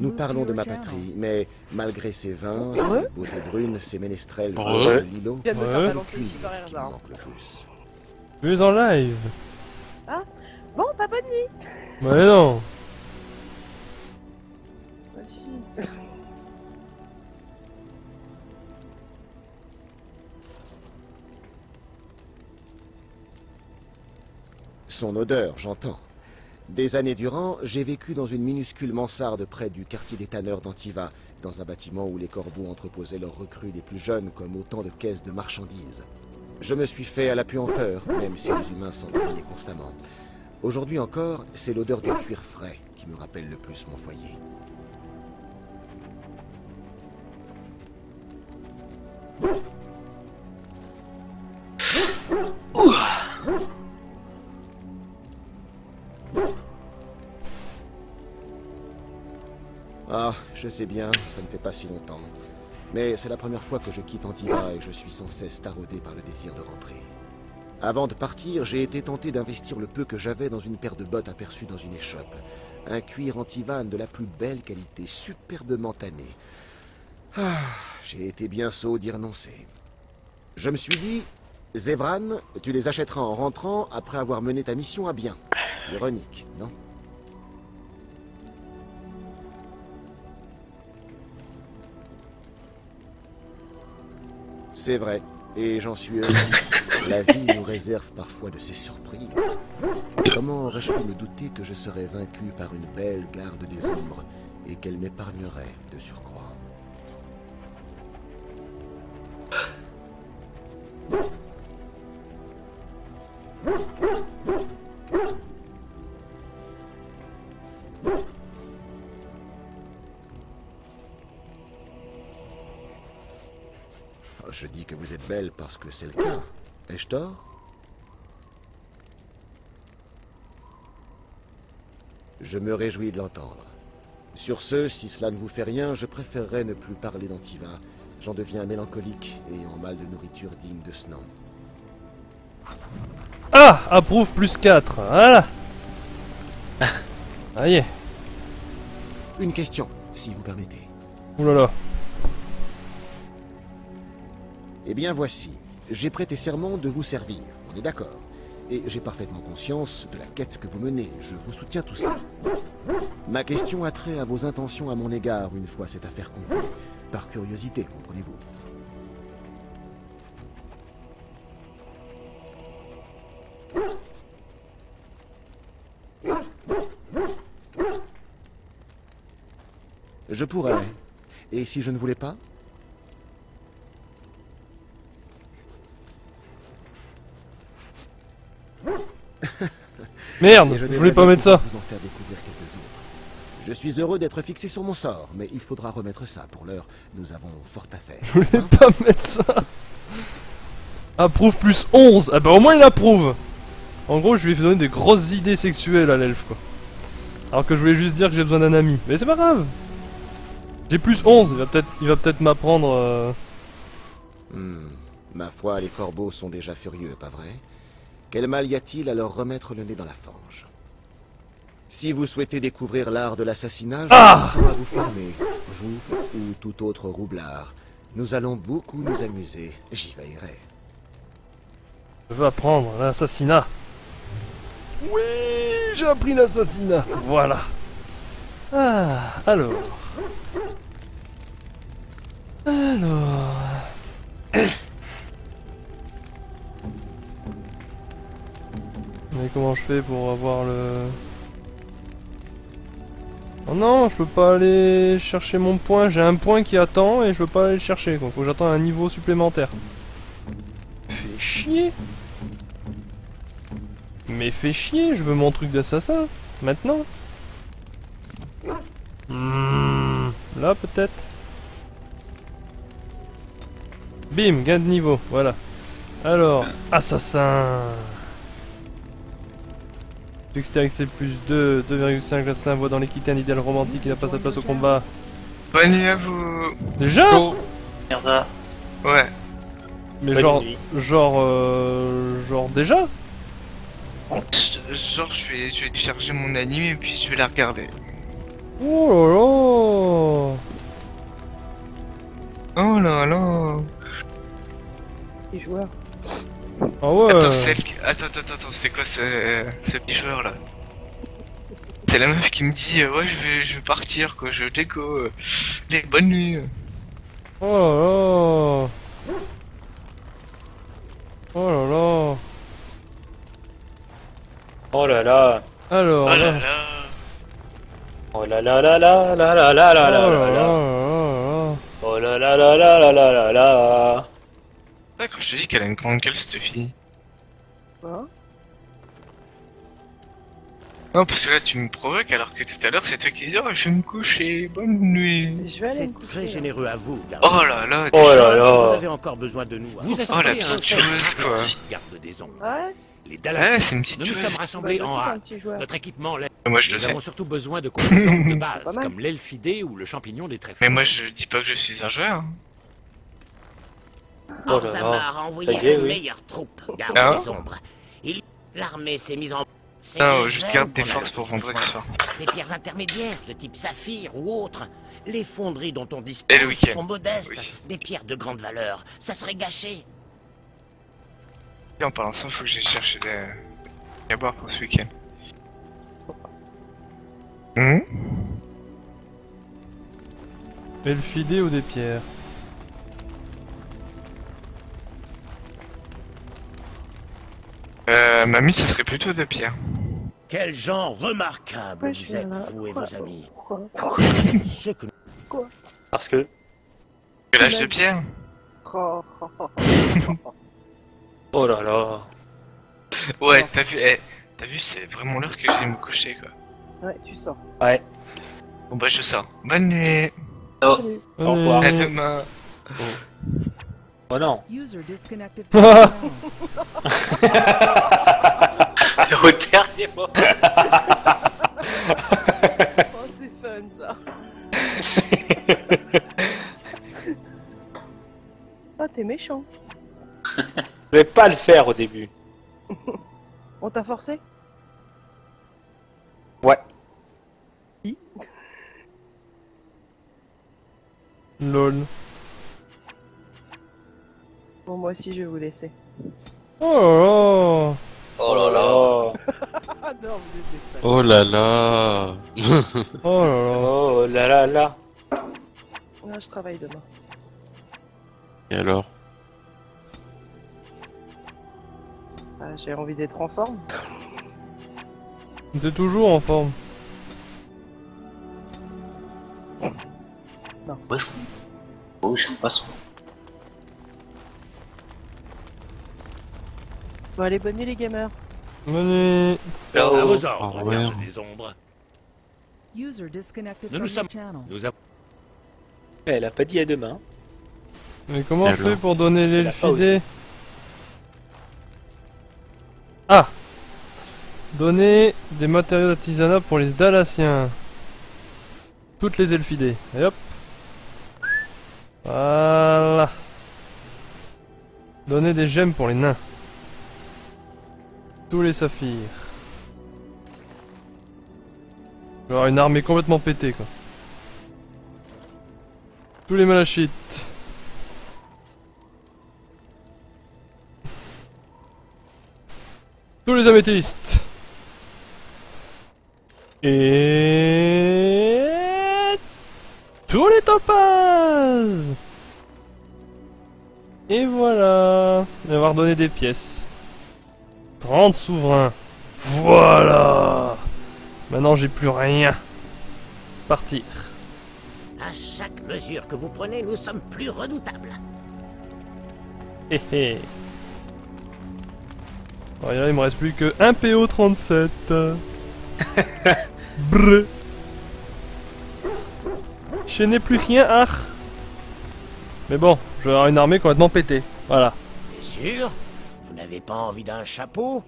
Nous parlons de ma patrie, mais malgré ses vins, ses beautés brunes, ses ménestrels joueurs de Lilo, il ouais. Qui me manque le plus. Je vais en live. Ah, bon, pas bonne nuit. Mais non. Son odeur, j'entends. Des années durant, j'ai vécu dans une minuscule mansarde près du quartier des tanneurs d'Antiva, dans un bâtiment où les corbeaux entreposaient leurs recrues les plus jeunes comme autant de caisses de marchandises. Je me suis fait à la puanteur, même si les humains s'ennuyaient constamment. Aujourd'hui encore, c'est l'odeur du cuir frais qui me rappelle le plus mon foyer. Ah, je sais bien, ça ne fait pas si longtemps. Mais c'est la première fois que je quitte Antiva et je suis sans cesse taraudé par le désir de rentrer. Avant de partir, j'ai été tenté d'investir le peu que j'avais dans une paire de bottes aperçues dans une échoppe. Un cuir antivane de la plus belle qualité, superbement tanné. Ah, j'ai été bien sot d'y renoncer. Je me suis dit, Zevran, tu les achèteras en rentrant après avoir mené ta mission à bien. Ironique, non ? C'est vrai, et j'en suis heureux. La vie nous réserve parfois de ces surprises. Comment aurais-je pu me douter que je serais vaincu par une belle garde des ombres et qu'elle m'épargnerait de surcroît? Je dis que vous êtes belle parce que c'est le cas. Ai-je tort? Je me réjouis de l'entendre. Sur ce, si cela ne vous fait rien, je préférerais ne plus parler d'Antiva. J'en deviens mélancolique et en mal de nourriture digne de ce nom. Ah, approuve plus 4, voilà. Ah y est. Une question, si vous permettez. Oulala. Eh bien voici, j'ai prêté serment de vous servir, on est d'accord. Et j'ai parfaitement conscience de la quête que vous menez, je vous soutiens tout ça. Ma question a trait à vos intentions à mon égard une fois cette affaire conclue. Par curiosité, comprenez-vous. Je pourrais. Et si je ne voulais pas? Merde, Et je devrais voulais pas bien mettre ça. pouvoir vous en faire découvrir quelques-autres. Je suis heureux d'être fixé sur mon sort, mais il faudra remettre ça. Pour l'heure, nous avons fort à faire. Je voulais pas mettre ça. Approuve plus 11. Ah bah au moins il approuve. En gros, je lui ai donné des grosses idées sexuelles à l'elfe, quoi. Alors que je voulais juste dire que j'ai besoin d'un ami. Mais c'est pas grave. J'ai plus 11. Il va peut-être m'apprendre... Ma foi, les corbeaux sont déjà furieux, pas vrai? Quel mal y a-t-il à leur remettre le nez dans la fange? Si vous souhaitez découvrir l'art de l'assassinat, je vous à vous former, vous ou tout autre roublard. Nous allons beaucoup nous amuser, j'y veillerai. Je veux apprendre l'assassinat. Oui, j'ai appris l'assassinat. Voilà. Ah, alors. Mais comment je fais pour avoir le... Oh non, je peux pas aller chercher mon point. J'ai un point qui attend et je peux pas aller le chercher. Donc faut que j'attende un niveau supplémentaire. Fais chier. Mais fais chier, je veux mon truc d'assassin. Maintenant. Là peut-être. Bim, gain de niveau, voilà. Alors, assassin. Dextérité plus 2, 2,5, l'assassin voit dans l'équité un idéal romantique, il n'a pas sa place au combat. Bonne nuit à vous. Déjà? Merde. Ouais. Mais Bonne genre déjà? Genre je vais télécharger mon anime et puis je vais la regarder. Oh là là. Oh là là. Les joueurs. Ah ouais. Attends, c'est quoi ce petit joueur là? C'est la meuf qui me dit ouais je vais partir quoi, je déco. Les bonnes nuits. Oh là là. Oh là là. Oh là là. Alors Oh là là. là. Oh là là là là là là là là là là là. Oh là là là là là là là là. Ouais, quand je te dis qu'elle a une grande gueule cette fille. Quoi? Non parce que là tu me provoques alors que tout à l'heure c'est toi qui disais oh je vais me coucher, bonne nuit. Je vais aller me C'est coucher. très généreux à vous, garde. Oh là là. Oh là Vous là. avez encore besoin de nous. Vous Oh la assistez à un petite fait joueuse quoi. garde des ombres. Ouais. Les Ouais Dallas. c'est une petite Nous nous joueuse. sommes rassemblés Bah, en c'est un hâte. petit joueur. Notre équipement l'est. Moi je le Nous sais. avons surtout besoin de composantes de Pas base, mal. comme l'elfidé ou le champignon des trèfles. Mais moi je dis pas que je suis un joueur. Oh là Orzammar là. a envoyé Ça y est, ses oui. meilleures troupes, garde Ah. des ombres. L'armée s'est mise en... C'est Non, des je gemmes garde tes qu'on a forces le pour plus vendredi besoin. soir. Des pierres intermédiaires, de type saphir ou autre. Les fonderies dont on Et le dispose week-end. sont modestes. Oui. Des pierres de grande valeur. Ça serait gâché. Et en parlant de ça, faut que j'aille chercher des à boire pour ce week-end. Elfidé ou des pierres? Mamie, ça serait plutôt de pierre. Quel genre remarquable Pourquoi je vous suis êtes, là? vous et vos amis. Pourquoi? Ce que Parce que. Que l'âge de pierre. Oh. Oh là là. Ouais, t'as vu, c'est vraiment l'heure que j'aille me coucher quoi. Ouais, tu sors. Ouais. Bon bah je sors. Bonne nuit. Salut. Au revoir. À demain. Oh non. User disconnected. Au dernier moment. Oh, c'est fun ça. Ah, t'es méchant. Je vais pas le faire au début. On t'a forcé? Ouais. Lol. Bon, moi aussi, je vais vous laisser. Oh Oh là là. Ah non, vous êtes des salauds. Oh là là. Oh là là. Oh là là là. Ah, je travaille demain. Et alors? Ah, j'ai envie d'être en forme. T'es toujours en forme. Où est-ce qu'on... Oh, j'ai un poisson. Bon, allez, bonne nuit les gamers. Bonne nuit. À vos Au ordres, revoir. garde des ombres. Nous sommes... Nous avons... Elle a pas dit à demain. Mais comment Et je alors fais pour donner Elle a pas l'elfidé? Ah! Donner des matériaux d'artisanat pour les Dalassiens. Toutes les elfidées. Et hop. Voilà. Donner des gemmes pour les nains. Tous les saphirs. Je vais avoir une armée complètement pétée quoi. Tous les malachites. Tous les améthystes. Et... tous les topazes. Et voilà. Et avoir donné des pièces. 30 souverains. Voilà. Maintenant j'ai plus rien. Partir. À chaque mesure que vous prenez, nous sommes plus redoutables. Hé hé. Bon, et là, il me reste plus que un PO37. Brr. Je n'ai plus rien, ah. Mais bon, je vais avoir une armée complètement pétée. Voilà. C'est sûr? Vous n'avez pas envie d'un chapeau?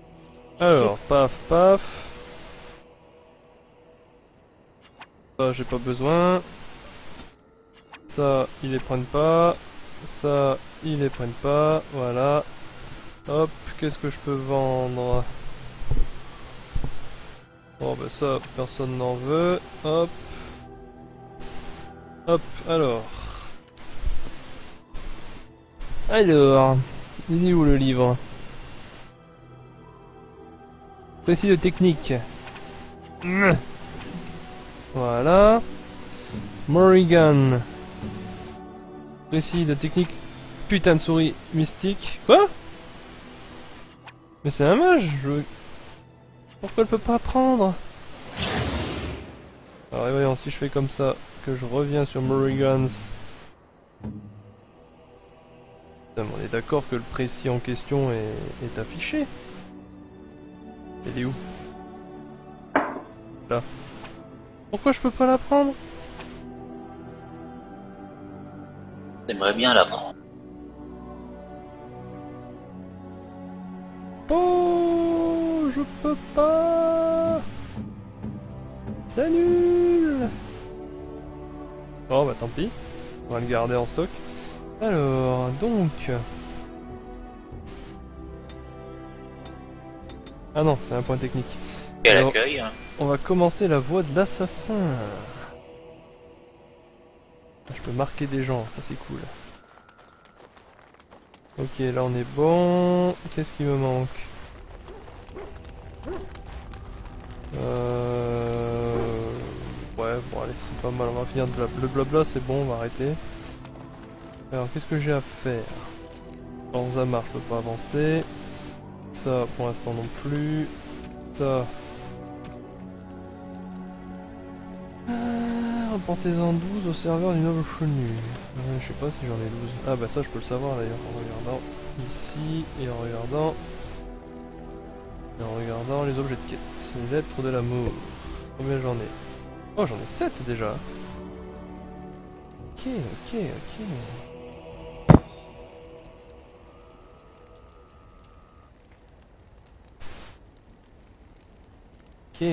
Alors, paf, paf. Ça, j'ai pas besoin. Ça, ils les prennent pas. Ça, ils les prennent pas. Voilà. Hop, qu'est-ce que je peux vendre? Bon, bah ça, personne n'en veut. Hop. Hop, alors. Alors, il est où le livre? Précis de technique. Voilà. Morrigan. Précis de technique. Putain de souris mystique. Quoi? Mais c'est un mage, pourquoi elle peut pas apprendre? Alors et voyons, si je fais comme ça, que je reviens sur Morrigan's... Putain, mais on est d'accord que le précis en question est affiché. Il est où? Là. Pourquoi je peux pas l'apprendre? J'aimerais bien l'apprendre. Oh, je peux pas. C'est nul. Oh bah tant pis, on va le garder en stock. Alors, donc... Ah non, c'est un point technique. Quel Alors, accueil, hein. on va commencer la voie de l'assassin. Je peux marquer des gens, ça c'est cool. Ok, là on est bon. Qu'est-ce qui me manque? Ouais, bon allez, c'est pas mal, on va finir de le blabla, c'est bon, on va arrêter. Alors, qu'est-ce que j'ai à faire? Zanzamar, je peux pas avancer. Ça, pour l'instant non plus. Ça... Reportez-en 12 au serveur du noble chenu. Je sais pas si j'en ai 12. Ah bah ça je peux le savoir d'ailleurs en regardant ici et en regardant les objets de quête. Les lettres de l'amour. Combien j'en ai? Oh j'en ai 7 déjà. Ok, ok, ok. Ok.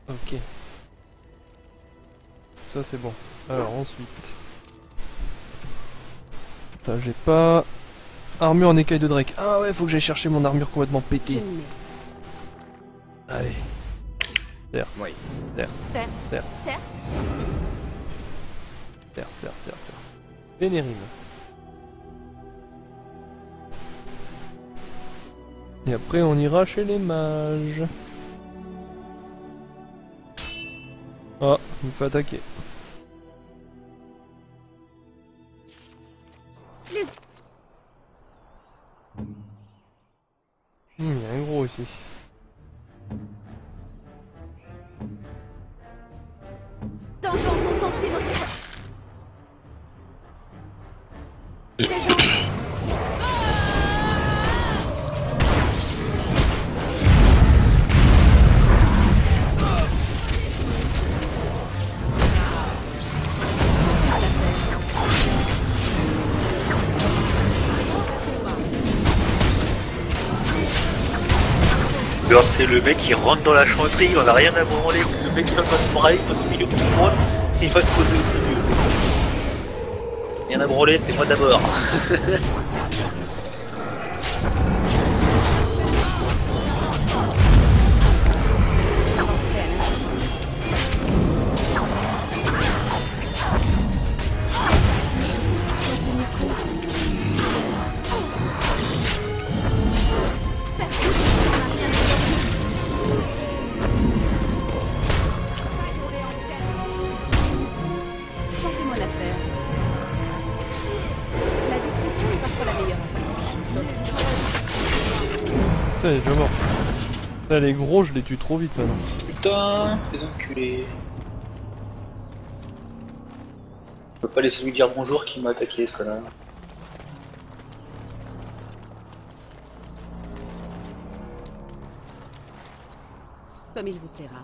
Ok. Ça c'est bon. Alors ensuite. Putain, j'ai pas... Armure en écaille de Drake. Ah ouais, faut que j'aille chercher mon armure complètement pétée. Allez. Certes. Oui. Certes. Certes. Certes. Certes. Certes, certes, certes, certes. Vénérime. Et après on ira chez les mages. Oh, il me fait attaquer. Il y a un gros ici. Vengeance au sentier genre c'est le mec qui rentre dans la chanterie, on a rien à branler, le mec il va pas se brailler, il passe au milieu de tout le monde, il va se poser au milieu, c'est bon. Rien à branler, c'est moi d'abord. Putain, il est déjà mort. Putain, les gros, je les tue trop vite maintenant. Putain, les enculés. Je peux pas laisser lui dire bonjour qui m'a attaqué ce connard. Comme il vous plaira.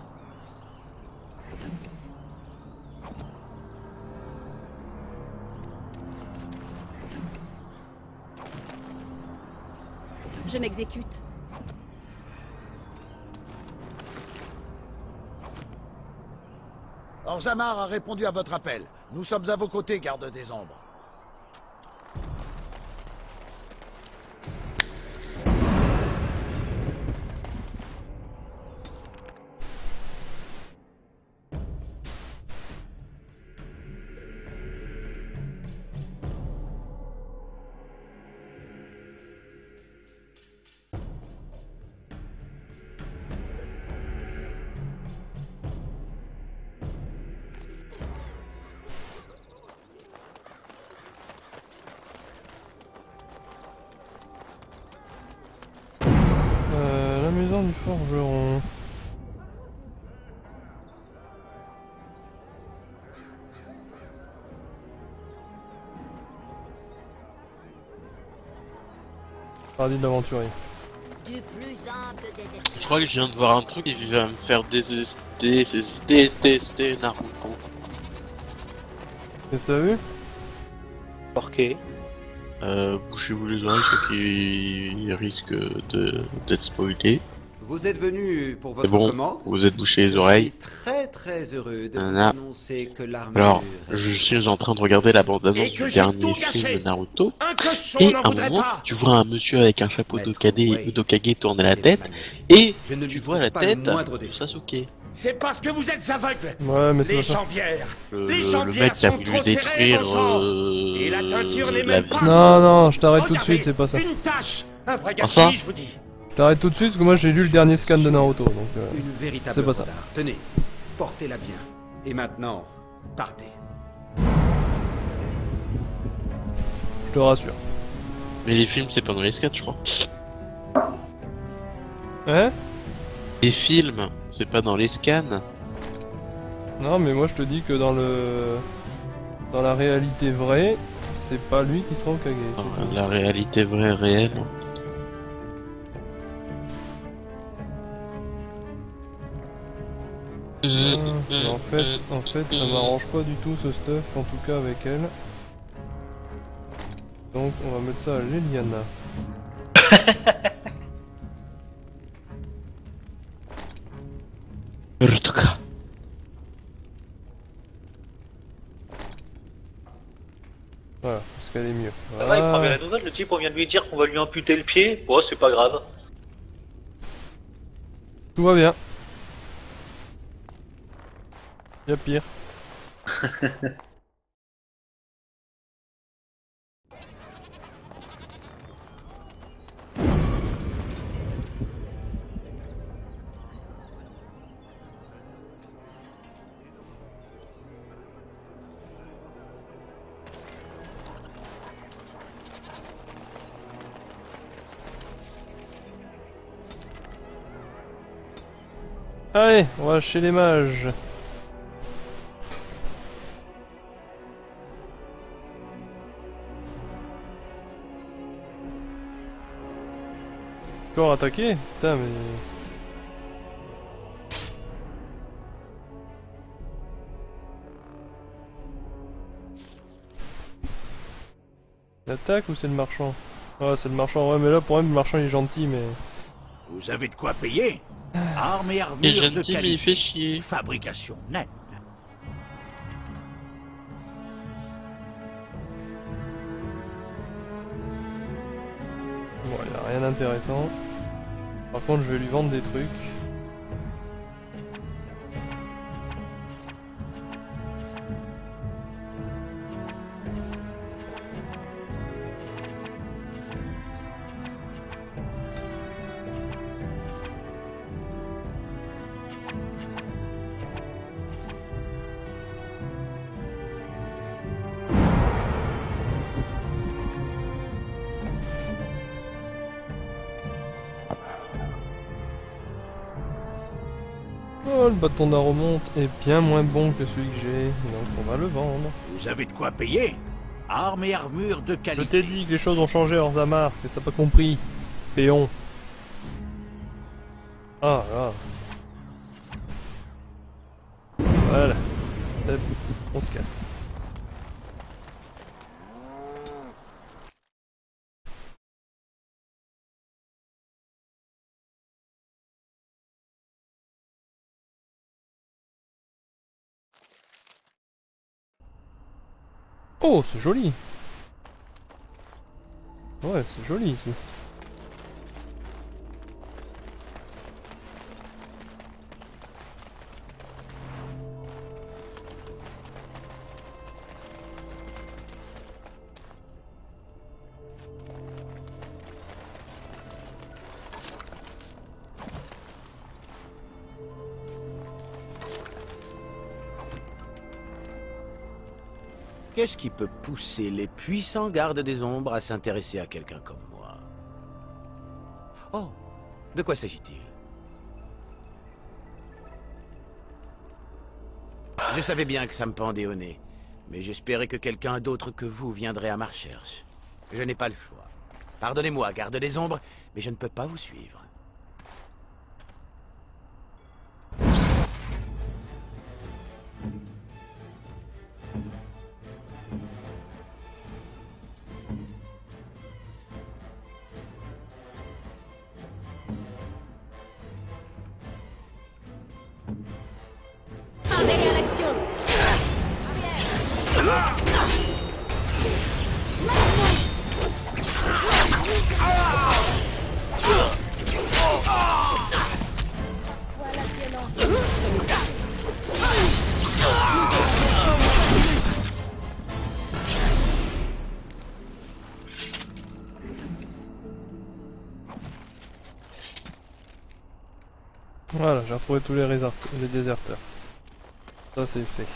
Je m'exécute. Orzammar a répondu à votre appel. Nous sommes à vos côtés, garde des ombres. La maison du forgeron. Paradis de l'aventurier. Je crois que je viens de voir un truc et il va me faire détester Naruto. Qu'est-ce que t'as vu? Porqué. Bouchez-vous les oreilles, ceux qui risquent d'être spoilés. Vous êtes venu pour C'est votre bon, commande. vous êtes bouché les oreilles. Je suis très heureux de vous Nanana. annoncer que l'armure... Alors, je suis en train de regarder la bande-annonce Et que du j'ai dernier tout film gâché. de Naruto. Un cochon Et n'en à un voudrait moment, pas. tu vois un monsieur avec un chapeau Maître, d'Okage tourner la tête, et Je ne tu lui vois la trouve pas le tête moindre de défaut. Sasuke. C'est parce que vous êtes aveugles. Ouais, mais c'est Les pas ça. jambières. Le Les mec jambières qui a sont voulu trop serrées, détruire bon sang. Et la teinture n'est la même pas... vie. Non, non, je t'arrête tout de Regardez, suite, c'est pas ça. Une tache. Un vrai Ah, ça gâchis, je vous dis. Je t'arrête tout de suite parce que moi j'ai lu le dernier scan de Naruto, donc Une véritable c'est pas ça. renard. Tenez, portez-la bien. Et maintenant, partez. Je te rassure. Mais les films, c'est pas dans les scans, je crois. Hein? Les films, c'est pas dans les scans. Non, mais moi je te dis que dans la réalité vraie, c'est pas lui qui sera Hokage. Dans la réalité vraie, réelle. En fait, ça m'arrange pas du tout ce stuff, en tout cas avec elle. Donc on va mettre ça à Liliana. En tout cas. Voilà, parce qu'elle est mieux. Ça va, il prend bien la nouvelle, le type on vient de lui dire qu'on va lui amputer le pied. Bon, c'est pas grave. Tout va bien. Y'a pire. Allez, on va chez les mages. Encore attaqué? Putain mais... L'attaque ou c'est le marchand? Ouais, c'est le marchand, ouais, mais là pour même le marchand il est gentil, mais... Vous avez de quoi payer? Armes et Et armures de gentil, mais il qualité. fait chier. Fabrication nette. Bon, il a rien d'intéressant. Par contre, je vais lui vendre des trucs. Oh, le bâton d'aromonte est bien moins bon que celui que j'ai, donc on va le vendre. Vous avez de quoi payer? Armes et armures de Je qualité. t'ai dit que les choses ont changé, Orzammar, mais t'as pas compris. Péon. Ah là. Voilà. Hop, on se casse. Oh, c'est joli. Ouais, c'est joli ici. Qu'est-ce qui peut pousser les puissants gardes des ombres à s'intéresser à quelqu'un comme moi? Oh, de quoi s'agit-il? Je savais bien que ça me pendait au nez, mais j'espérais que quelqu'un d'autre que vous viendrait à ma recherche. Je n'ai pas le choix. Pardonnez-moi, garde des ombres, mais je ne peux pas vous suivre. Voilà, j'ai retrouvé tous les déserteurs. Ça c'est fait.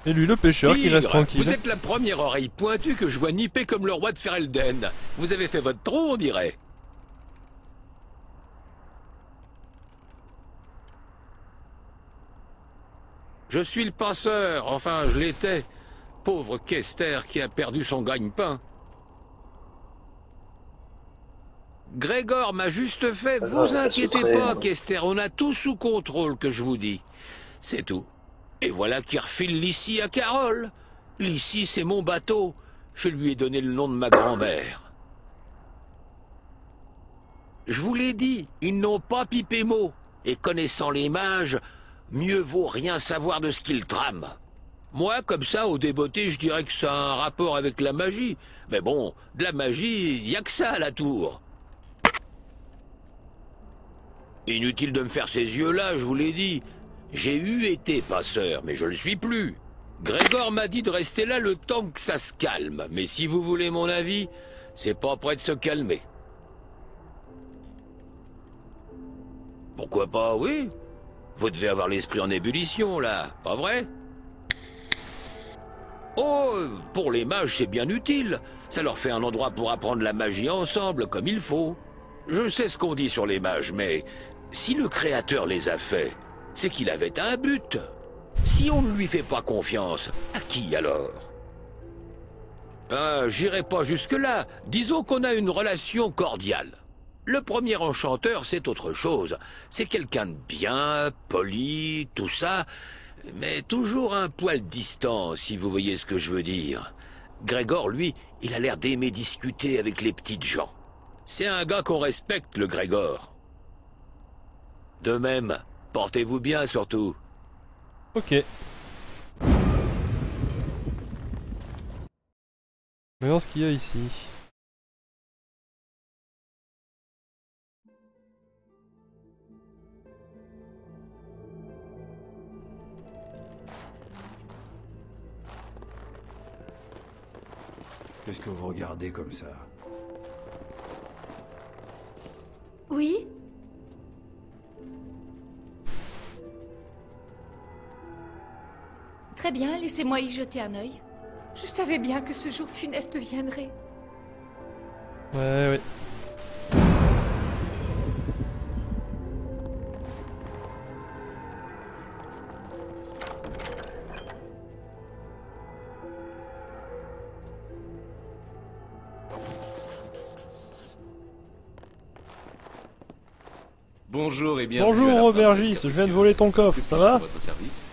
Et lui le pêcheur qui reste tranquille. Vous êtes la première oreille pointue que je vois nipper comme le roi de Ferelden. Vous avez fait votre trou, on dirait. Je suis le passeur, enfin je l'étais. Pauvre Kester qui a perdu son gagne-pain. Grégor m'a juste fait, vous inquiétez pas, Kester, on a tout sous contrôle que je vous dis. C'est tout. Et voilà qui refile l'Ici à Carole. L'Ici, c'est mon bateau. Je lui ai donné le nom de ma grand-mère. Je vous l'ai dit, ils n'ont pas pipé mot. Et connaissant les mages, mieux vaut rien savoir de ce qu'ils trament. Moi, comme ça, au débeauté, je dirais que ça a un rapport avec la magie. Mais bon, de la magie, y a que ça à la tour. Inutile de me faire ces yeux-là, je vous l'ai dit. J'ai été passeur, mais je le suis plus. Grégor m'a dit de rester là le temps que ça se calme. Mais si vous voulez mon avis, c'est pas près de se calmer. Pourquoi pas, oui? Vous devez avoir l'esprit en ébullition, là, pas vrai? Oh, pour les mages, c'est bien utile. Ça leur fait un endroit pour apprendre la magie ensemble, comme il faut. Je sais ce qu'on dit sur les mages, mais si le Créateur les a faits, c'est qu'il avait un but. Si on ne lui fait pas confiance, à qui alors? J'irai pas jusque-là. Disons qu'on a une relation cordiale. Le premier enchanteur, c'est autre chose. C'est quelqu'un de bien, poli, tout ça, mais toujours un poil distant, si vous voyez ce que je veux dire. Grégor, lui, il a l'air d'aimer discuter avec les petites gens. C'est un gars qu'on respecte, le Grégor. De même, portez-vous bien surtout. Ok. Voyons ce qu'il y a ici. Qu'est-ce que vous regardez comme ça? Oui? Très bien, laissez-moi y jeter un œil. Je savais bien que ce jour funeste viendrait. Ouais. Bonjour et bienvenue. Bonjour Aubergis, je viens de voler ton coffre, ça va? Votre service.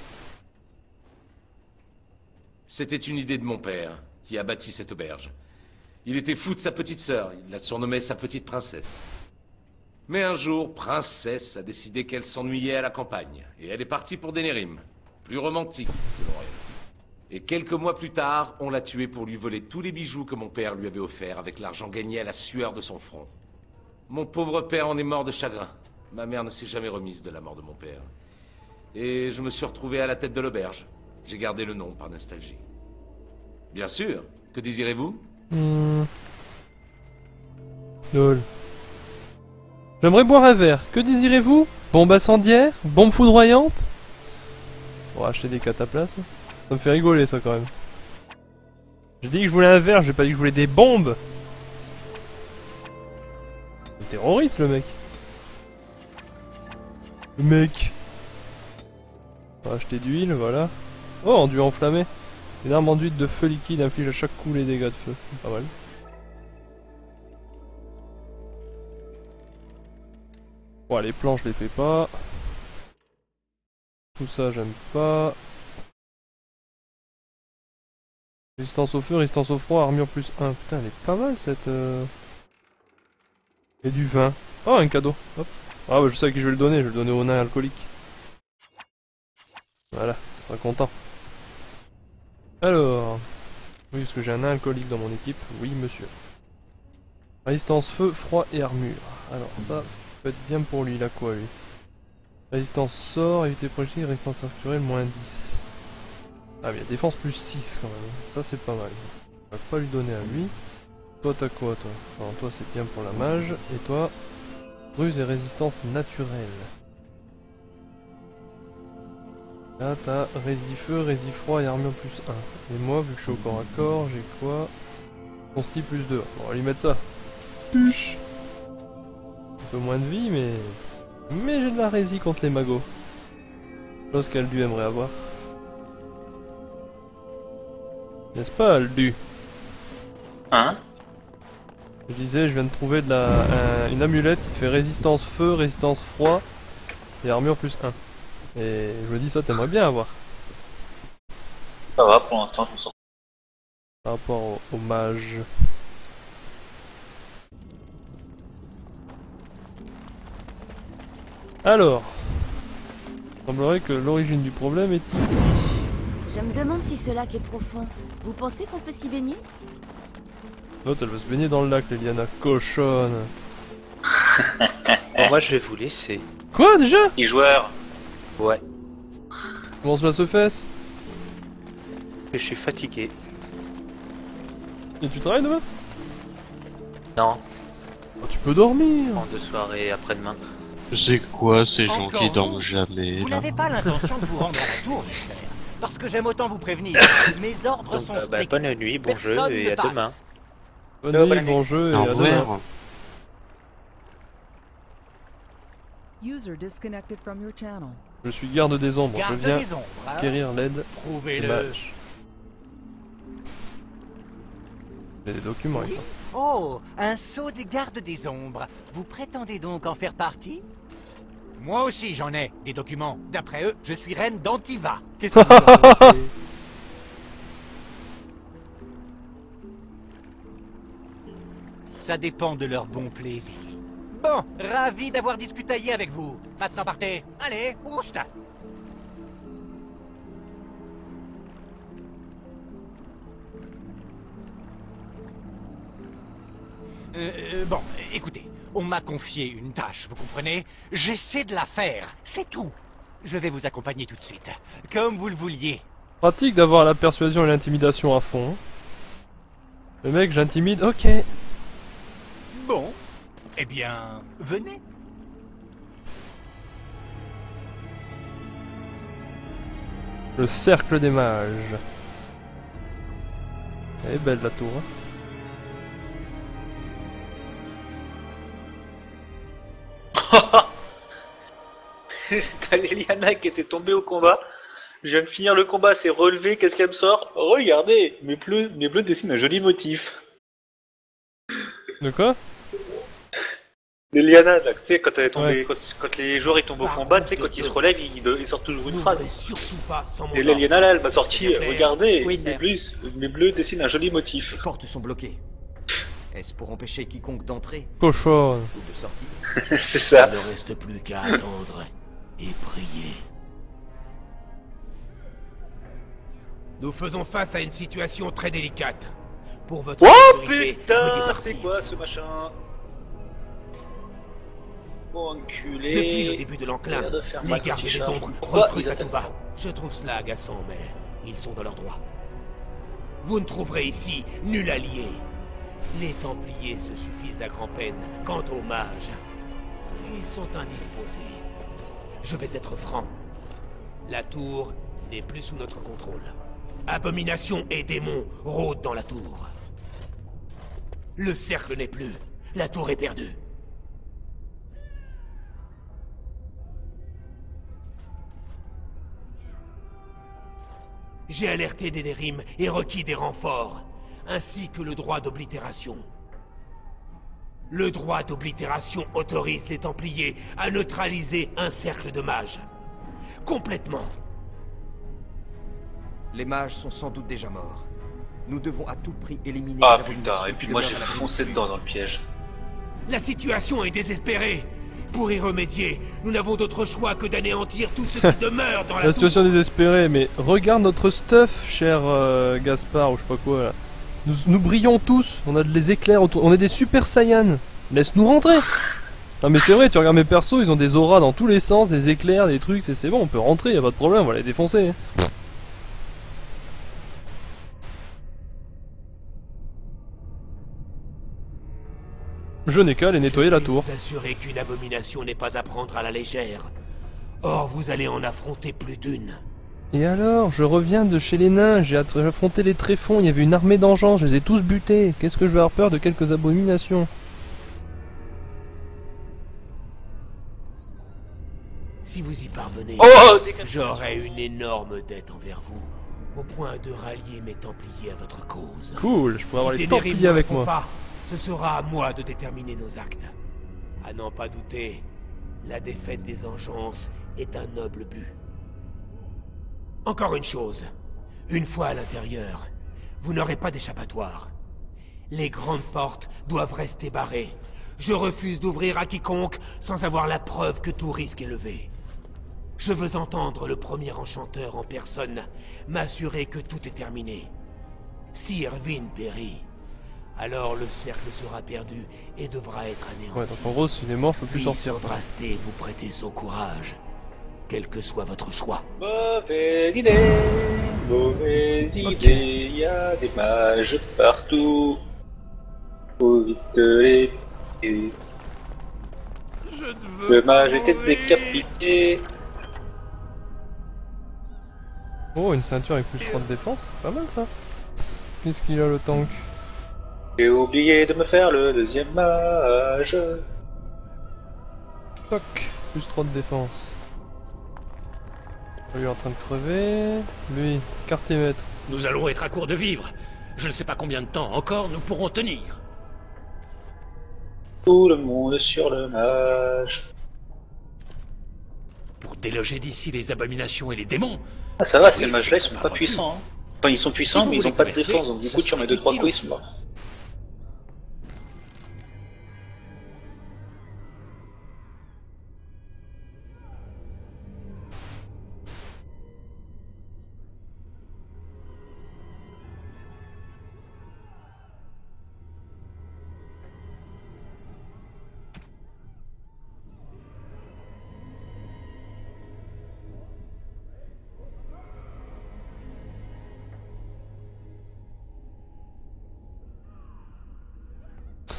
C'était une idée de mon père, qui a bâti cette auberge. Il était fou de sa petite sœur, il la surnommait sa petite princesse. Mais un jour, Princesse a décidé qu'elle s'ennuyait à la campagne, et elle est partie pour Denerim, plus romantique, selon elle. Et quelques mois plus tard, on l'a tuée pour lui voler tous les bijoux que mon père lui avait offerts avec l'argent gagné à la sueur de son front. Mon pauvre père en est mort de chagrin. Ma mère ne s'est jamais remise de la mort de mon père. Et je me suis retrouvé à la tête de l'auberge. J'ai gardé le nom par nostalgie. Bien sûr. Que désirez-vous? Lol. J'aimerais boire un verre. Que désirez-vous? Bombe incendiaire? Bombe foudroyante? On va acheter des cataplasmes. Ça me fait rigoler ça quand même. J'ai dit que je voulais un verre, j'ai pas dit que je voulais des bombes. C'est un terroriste le mec. On va acheter d'huile, voilà. Oh, enduit enflammé. Une arme enduite de feu liquide inflige à chaque coup les dégâts de feu. Pas mal. Bon, les planches, je les fais pas. Tout ça, j'aime pas. Résistance au feu, résistance au froid, armure plus 1. Putain, elle est pas mal cette... Et du vin. Oh, un cadeau. Hop. Ah bah je sais à qui je vais le donner au nain alcoolique. Voilà, il sera content. Alors... Oui, parce que j'ai un nain alcoolique dans mon équipe. Oui, monsieur. Résistance feu, froid et armure. Alors ça peut être bien pour lui, il a quoi lui? Résistance sort, éviter projectile, résistance naturelle, moins 10. Ah mais il y a défense plus 6 quand même. Ça c'est pas mal. On va pas lui donner à lui. Toi t'as quoi toi? Alors toi c'est bien pour la mage. Et toi? Ruse et résistance naturelle. Là t'as rési-feu, rési-froid et armure plus 1. Et moi vu que je suis au corps à corps, j'ai quoi? Consti plus 2. Bon, on va lui mettre ça. Push. Un peu moins de vie mais j'ai de la rési contre les magos. Chose qu'Aldu aimerait avoir. N'est-ce pas Aldu? Hein? Je disais, je viens de trouver de une amulette qui te fait résistance feu, résistance froid et armure plus 1. Et je me dis ça t'aimerais bien avoir. Ça va, pour l'instant je me sors. Par rapport au mage. Alors, il semblerait que l'origine du problème est ici. Je me demande si ce lac est profond. Vous pensez qu'on peut s'y baigner? L'autre elle veut se baigner dans le lac, Liliana cochonne. Bon, moi je vais vous laisser. Quoi déjà? 10 joueurs. Ouais. Comment cela se fait? Et je suis fatigué. Et tu travailles demain? Non. Oh, tu peux dormir. En 2 soirées après-demain. C'est quoi ces gens Encore qui vous dorment jamais Vous là? n'avez pas l'intention de vous rendre à la tour, j'espère. Parce que j'aime autant vous prévenir. Mes ordres Donc, sont stricts. bonne nuit, bon jeu Personne et ne à passe. demain. Bonne nuit, bon jeu et à demain. User disconnected from your channel. Je suis garde des ombres, Garde je viens des ombres, hein. acquérir l'aide Prouvez-le. des mages. J'ai des documents avec moi. Oh, un sceau des gardes des ombres. Vous prétendez donc en faire partie? Moi aussi j'en ai, des documents. D'après eux, je suis reine d'Antiva. Qu'est-ce que vous en pensez? Ça dépend de leur bon plaisir. Bon, ravi d'avoir discutaillé avec vous. Maintenant partez. Allez, oust! Bon, écoutez, on m'a confié une tâche, vous comprenez? J'essaie de la faire, c'est tout. Je vais vous accompagner tout de suite, comme vous le vouliez. Pratique d'avoir la persuasion et l'intimidation à fond. Le mec, j'intimide, ok. Bon, eh bien, venez. Le cercle des mages. Elle est belle la tour. Hein. T'as l'Eliana qui était tombée au combat. Je viens de finir le combat, c'est relevé, qu'est-ce qu'elle me sort? Regardez, mes bleus dessinent un joli motif. De quoi? L'Eliana, là, tu sais, quand elle est tombée, quand les joueurs ils tombent au combat, tu sais, quand ils se relèvent, ils sortent toujours une phrase. Et l'Eliana là, elle m'a sorti, regardez, mes bleus dessinent un joli motif. Les portes sont bloquées. Est-ce pour empêcher quiconque d'entrer? Cochon. Ou de sortir? C'est ça. Il ne reste plus qu'à attendre et prier. Nous faisons face à une situation très délicate. Pour votre Oh sécurité, putain, c'est quoi ce machin? Bon enculé. Depuis le début de l'enclin, les gardes des ombres recrutent à tout va. Je trouve cela agaçant, mais ils sont dans leur droit. Vous ne trouverez ici nul allié. Les Templiers se suffisent à grand-peine. Quant aux mages, ils sont indisposés. Je vais être franc. La tour n'est plus sous notre contrôle. Abomination et démons rôdent dans la tour. Le cercle n'est plus. La tour est perdue. J'ai alerté Denerim et requis des renforts, ainsi que le droit d'oblitération. Le droit d'oblitération autorise les Templiers à neutraliser un cercle de mages. Complètement. Les mages sont sans doute déjà morts. Nous devons à tout prix éliminer Ah les putain, abominations et puis qui moi demeurent j'ai à la foncé dedans dans le piège. La situation est désespérée. Pour y remédier, nous n'avons d'autre choix que d'anéantir tout ce qui demeure dans la La situation tour. désespérée, mais regarde notre stuff, cher Gaspard, ou je sais pas quoi là. Nous brillons tous, on a des éclairs autour, on est des super saiyans. Laisse-nous rentrer. Non mais c'est vrai, tu regardes mes persos, ils ont des auras dans tous les sens, des éclairs, des trucs, c'est bon, on peut rentrer, y a pas de problème, on va les défoncer. Je n'ai qu'à aller nettoyer la tour. Je peux vous assurer qu'une abomination n'est pas à prendre à la légère. Or, vous allez en affronter plus d'une. Et alors, je reviens de chez les nains, j'ai affronté les tréfonds, il y avait une armée d'engeants, je les ai tous butés. Qu'est-ce que je vais avoir peur de quelques abominations? Si vous y parvenez, j'aurai une énorme dette envers vous, au point de rallier mes Templiers à votre cause. Cool, je pourrais avoir Si les Denerim Templiers ne avec répond moi. pas, ce sera à moi de déterminer nos actes. À n'en pas douter, la défaite des Engeances est un noble but. Encore une chose, une fois à l'intérieur, vous n'aurez pas d'échappatoire. Les grandes portes doivent rester barrées. Je refuse d'ouvrir à quiconque sans avoir la preuve que tout risque est levé. Je veux entendre le premier enchanteur en personne m'assurer que tout est terminé. Si Irvine périt, alors le cercle sera perdu et devra être anéanti. Ouais, donc en gros, s'il est mort, je peux plus sortir. Sandrasté vous prêtez son courage, quel que soit votre choix. Mauvaise idée, y a des mages partout. Faut vite les tuer. Le mage était décapité. Oh, une ceinture avec plus 3 de défense, pas mal ça. Qu'est-ce qu'il a le tank? J'ai oublié de me faire le deuxième mage. Toc, plus 3 de défense. Lui est en train de crever. Lui, quartier maître. Nous allons être à court de vivres. Je ne sais pas combien de temps encore nous pourrons tenir. Tout le monde sur le mage. Pour déloger d'ici les abominations et les démons. Ah ça va, ces mages là ils sont pas puissants. Hein. Enfin ils sont puissants mais ils ont pas de défense, donc du coup tu remets 2-3 coups ils sont morts.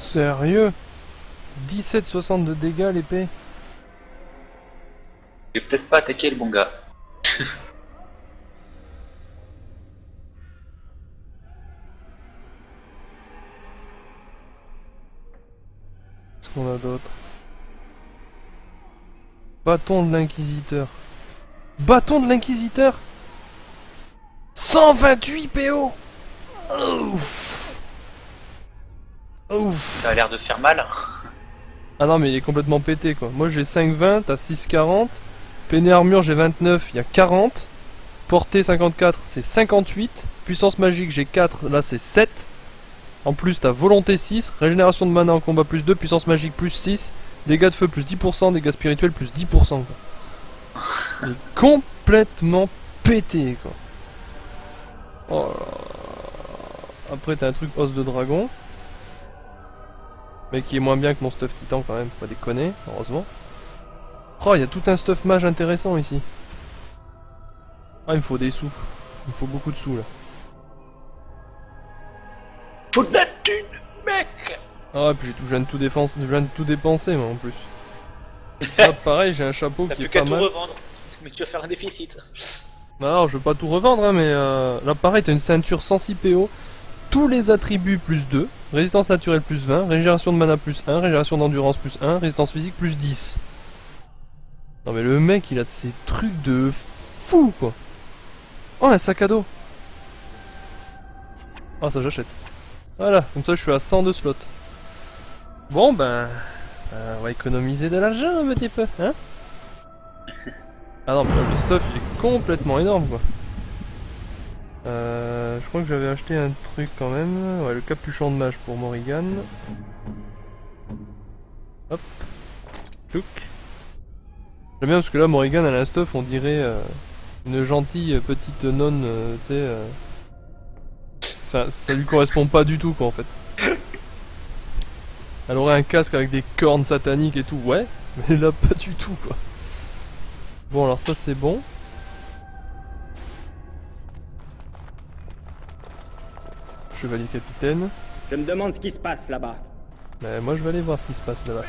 Sérieux? 17,60 de dégâts l'épée? J'ai peut-être pas attaqué le bon gars. Qu'est-ce qu'on a d'autre? Bâton de l'inquisiteur. Bâton de l'inquisiteur 128 PO. Ouf. Ouf. Ça a l'air de faire mal. Ah non mais il est complètement pété quoi. Moi j'ai 5,20, t'as 6,40. Peiné armure j'ai 29, il y a 40. Portée 54, c'est 58. Puissance magique j'ai 4, là c'est 7. En plus t'as volonté 6, régénération de mana en combat plus 2, puissance magique plus 6, dégâts de feu plus 10%, dégâts spirituels plus 10% quoi. Il est complètement pété quoi. Oh là là. Après t'as un truc os de dragon. Mais qui est moins bien que mon stuff titan quand même, faut pas déconner, heureusement. Oh, il y a tout un stuff mage intéressant ici. Ah, il me faut des sous. Il me faut beaucoup de sous là. Faut de la thune, mec. Ah, puis je viens de tout dépenser, moi en plus. Ah, pareil, j'ai un chapeau qui est pas mal. T'as plus qu'à tout revendre, mais tu vas faire un déficit. Alors, je veux pas tout revendre, hein, mais là pareil, t'as une ceinture 106 PO. Tous les attributs plus 2, résistance naturelle plus 20, régénération de mana plus 1, régénération d'endurance plus 1, résistance physique plus 10. Non mais le mec il a de ces trucs de fou quoi. Oh un sac à dos. Ah ça j'achète. Voilà, comme ça je suis à 102 slots. Bon ben, on va économiser de l'argent un petit peu, hein. Ah non mais là, le stuff il est complètement énorme quoi. Je crois que j'avais acheté un truc quand même. Ouais, le capuchon de mage pour Morrigan. Hop. Tchouk. J'aime bien parce que là, Morrigan elle a un stuff, on dirait une gentille petite nonne, tu sais. Ça lui correspond pas du tout quoi en fait. Elle aurait un casque avec des cornes sataniques et tout, ouais. Mais là, pas du tout quoi. Bon, alors ça c'est bon. Chevalier capitaine. Je me demande ce qui se passe là-bas. Mais moi je vais aller voir ce qui se passe là-bas.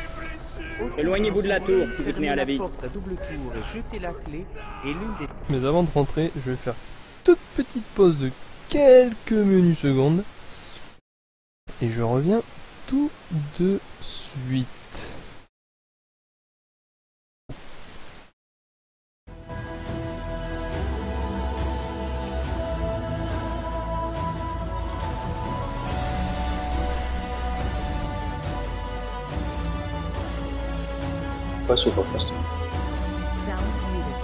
Éloignez-vous de la tour si vous tenez à la vie. Porte à double tour et jetez la clé et l'une des... Mais avant de rentrer, je vais faire toute petite pause de quelques secondes. Et je reviens tout de suite. Pas super fast. Sound muted.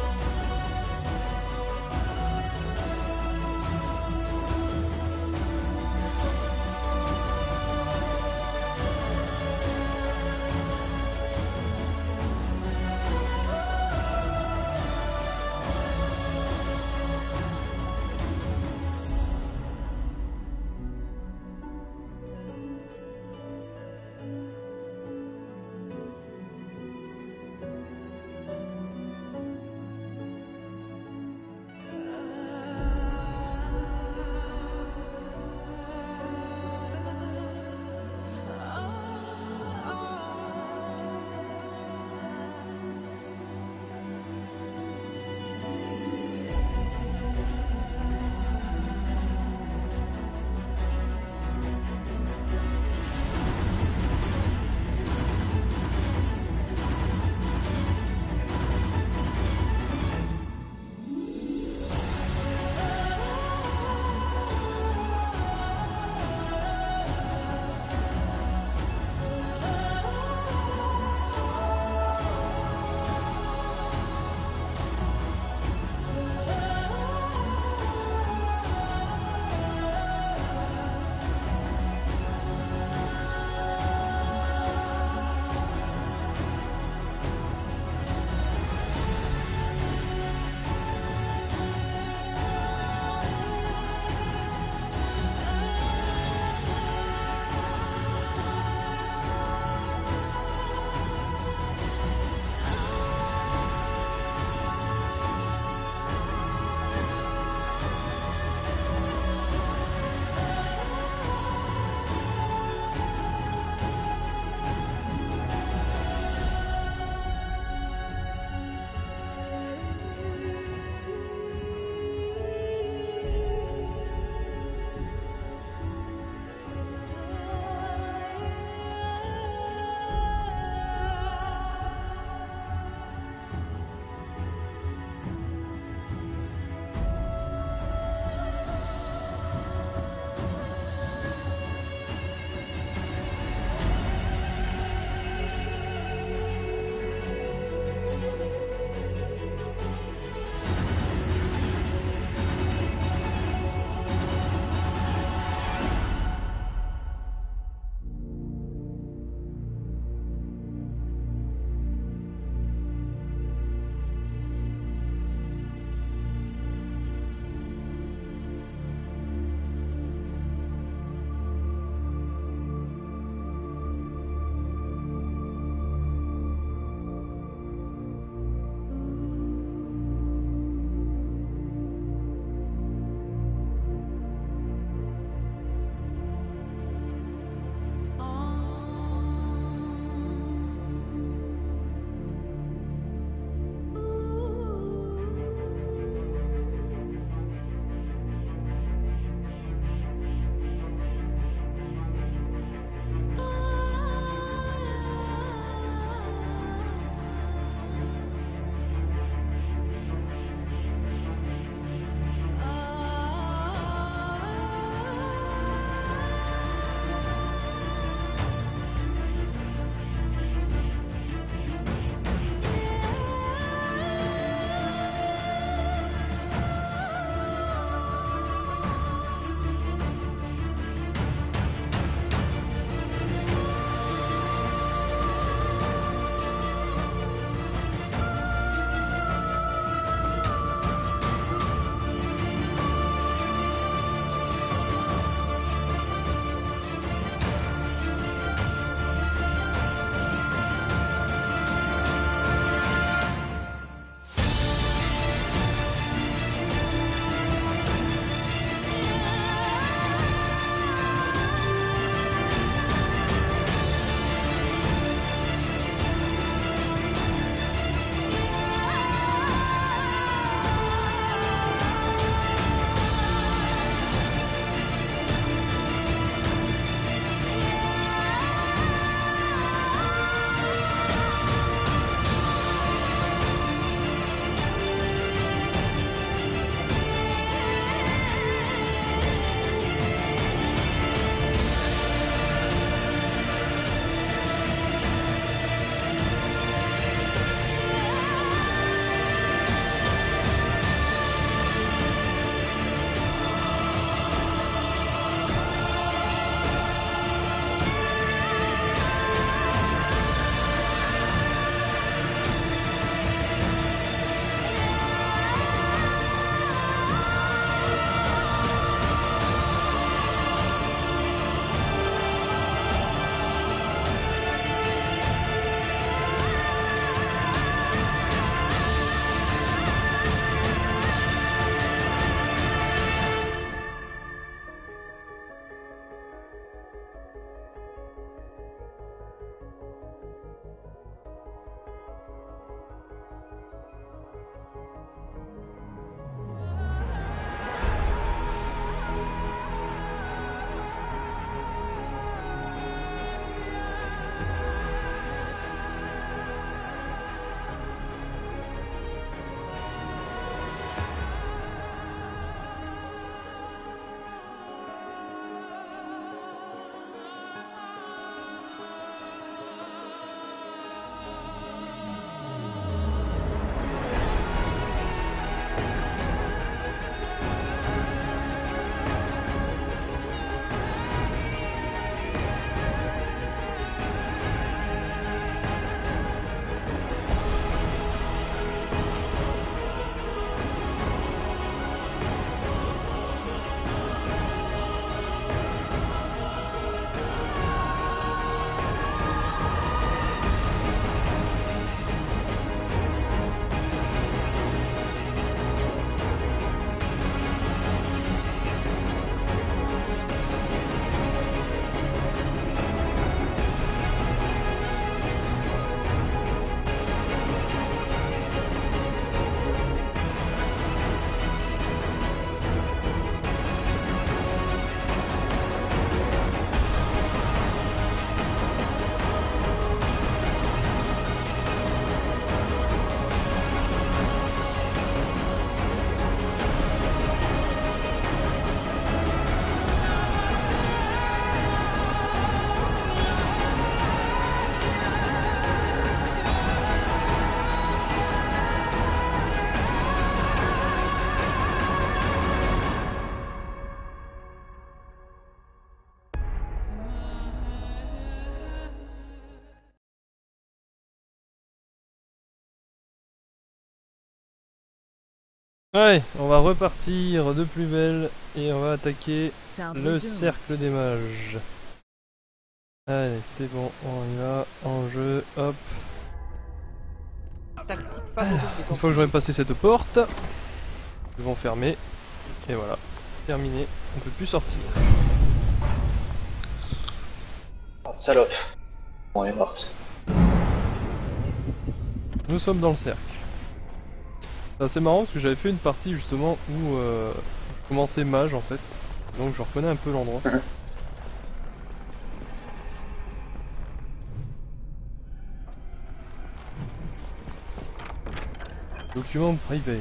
Allez, on va repartir de plus belle et on va attaquer le cercle des mages. Allez, c'est bon, on y va, en jeu, hop. Une fois que j'aurai passé cette porte, ils vont fermer. Et voilà, terminé, on peut plus sortir. Oh, salope. Bon, elle est morte. Nous sommes dans le cercle. C'est assez marrant parce que j'avais fait une partie justement où je commençais mage en fait. Donc je reconnais un peu l'endroit. Document privé.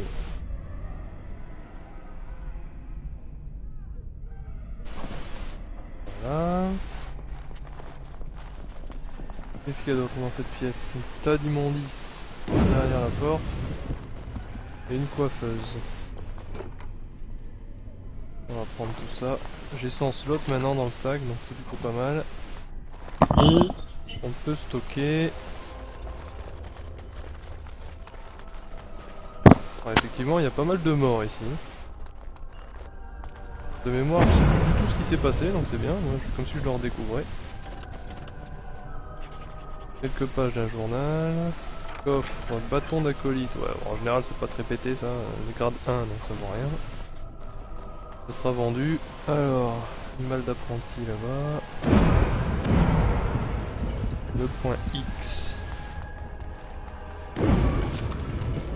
Voilà. Qu'est-ce qu'il y a d'autre dans cette pièce? Un tas d'immondices derrière la porte. Et une coiffeuse. On va prendre tout ça. J'ai 100 slots maintenant dans le sac, donc c'est plutôt pas mal. On peut stocker. Alors, effectivement, il y a pas mal de morts ici. De mémoire, je sais plus du tout ce qui s'est passé, donc c'est bien. Moi, comme si je le redécouvrais. Quelques pages d'un journal. Coffre, bâton d'acolyte. Ouais, bon, en général, c'est pas très pété ça. Le grade 1, donc ça vaut rien. Ça sera vendu. Alors, une balle d'apprenti là-bas. Le point X.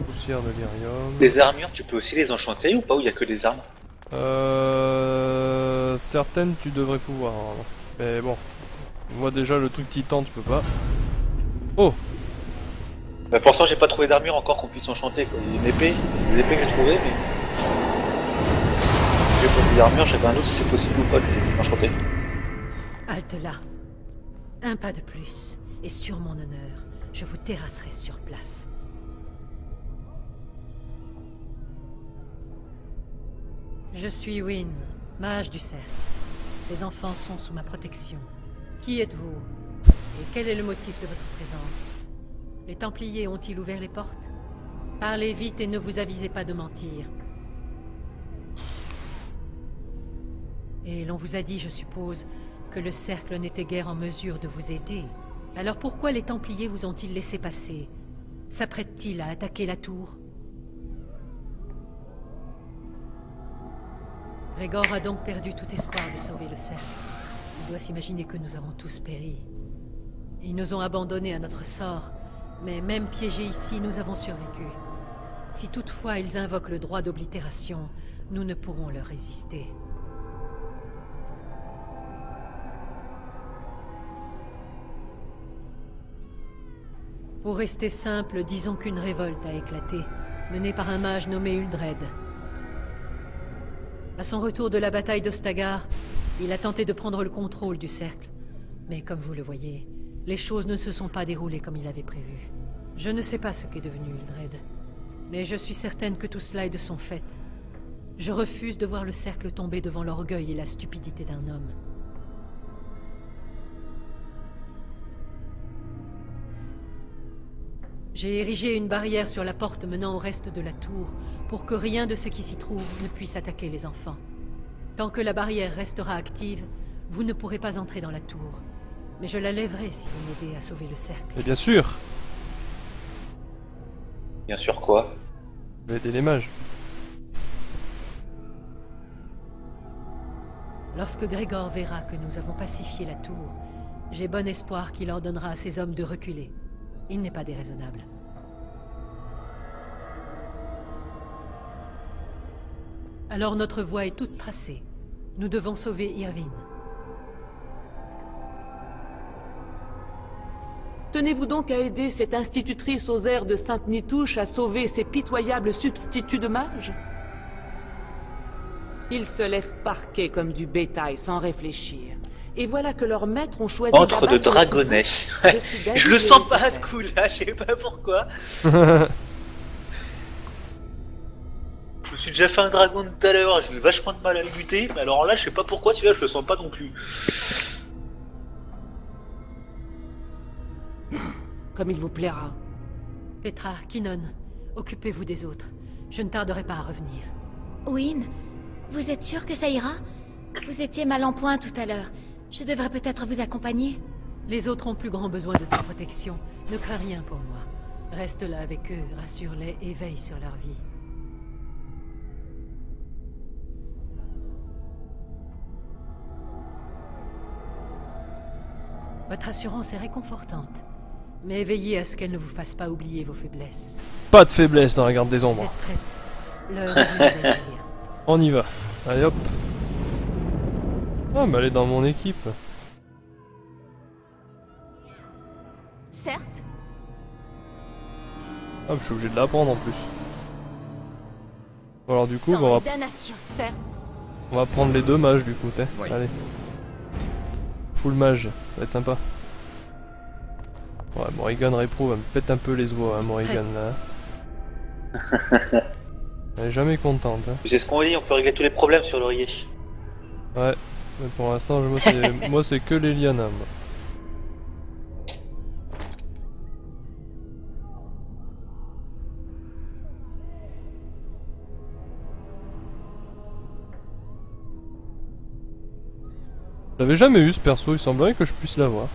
Poussière de lyrium. Les armures, tu peux aussi les enchanter ou pas, ou il y a que les armes? Certaines tu devrais pouvoir. Hein. Mais bon. Moi déjà le truc titan tu peux pas. Oh! Bah pour l'instant j'ai pas trouvé d'armure encore qu'on puisse enchanter quoi. Il y a une épée, des épées que j'ai trouvées mais... J'ai pas trouvé d'armure, je sais pas un autre si c'est possible ou pas d'enchanter. Halte là. Un pas de plus, et sur mon honneur, je vous terrasserai sur place. Je suis Wynne, mage du cercle. Ces enfants sont sous ma protection. Qui êtes-vous? Et quel est le motif de votre présence? Les Templiers ont-ils ouvert les portes? Parlez vite et ne vous avisez pas de mentir. Et l'on vous a dit, je suppose, que le cercle n'était guère en mesure de vous aider. Alors pourquoi les Templiers vous ont-ils laissé passer? S'apprêtent-ils à attaquer la tour? Grégor a donc perdu tout espoir de sauver le cercle. Il doit s'imaginer que nous avons tous péri. Ils nous ont abandonnés à notre sort, mais même piégés ici, nous avons survécu. Si toutefois ils invoquent le droit d'oblitération, nous ne pourrons leur résister. Pour rester simple, disons qu'une révolte a éclaté, menée par un mage nommé Uldred. À son retour de la bataille d'Ostagar, il a tenté de prendre le contrôle du cercle. Mais comme vous le voyez, les choses ne se sont pas déroulées comme il avait prévu. Je ne sais pas ce qu'est devenu Uldred, mais je suis certaine que tout cela est de son fait. Je refuse de voir le cercle tomber devant l'orgueil et la stupidité d'un homme. J'ai érigé une barrière sur la porte menant au reste de la tour, pour que rien de ce qui s'y trouve ne puisse attaquer les enfants. Tant que la barrière restera active, vous ne pourrez pas entrer dans la tour. Mais je la lèverai si vous m'aidez à sauver le cercle. Et bien sûr! Bien sûr quoi? Je vais aider les mages. Lorsque Grégor verra que nous avons pacifié la tour, j'ai bon espoir qu'il ordonnera à ses hommes de reculer. Il n'est pas déraisonnable. Alors notre voie est toute tracée. Nous devons sauver Irvine. Tenez-vous donc à aider cette institutrice aux airs de Sainte-Nitouche à sauver ses pitoyables substituts de mages? Ils se laissent parquer comme du bétail sans réfléchir. Et voilà que leurs maîtres ont choisi Entre de dragonnets. Je le sens pas de coup là, je sais pas pourquoi. Je me suis déjà fait un dragon tout à l'heure, j'ai eu vachement de mal à le buter, mais alors là je sais pas pourquoi celui-là je le sens pas non plus. Comme il vous plaira. Petra, Kinon, occupez-vous des autres. Je ne tarderai pas à revenir. Wynne, vous êtes sûr que ça ira? Vous étiez mal en point tout à l'heure. Je devrais peut-être vous accompagner. Les autres ont plus grand besoin de ta protection. Ne crains rien pour moi. Reste là avec eux, rassure-les et veille sur leur vie. Votre assurance est réconfortante. Mais veillez à ce qu'elle ne vous fasse pas oublier vos faiblesses. Pas de faiblesse dans la garde des ombres. Vous êtes prêts? L'heure est d'agir. On y va. Allez hop. Ah mais elle est dans mon équipe. Certes. Ah je suis obligé de la prendre en plus. Bon, alors du coup Sans damnation. Certes. on va prendre les deux mages du coup, t'es. Oui. Allez. Full mage, ça va être sympa. Ouais, Morrigan Repro va me pète un peu les os, hein, Morrigan là. Elle est jamais contente. Hein. C'est ce qu'on dit, on peut régler tous les problèmes sur l'oreiller. Ouais, mais pour l'instant, moi c'est que l'Eliana. Moi. J'avais jamais eu ce perso, il semblerait que je puisse l'avoir.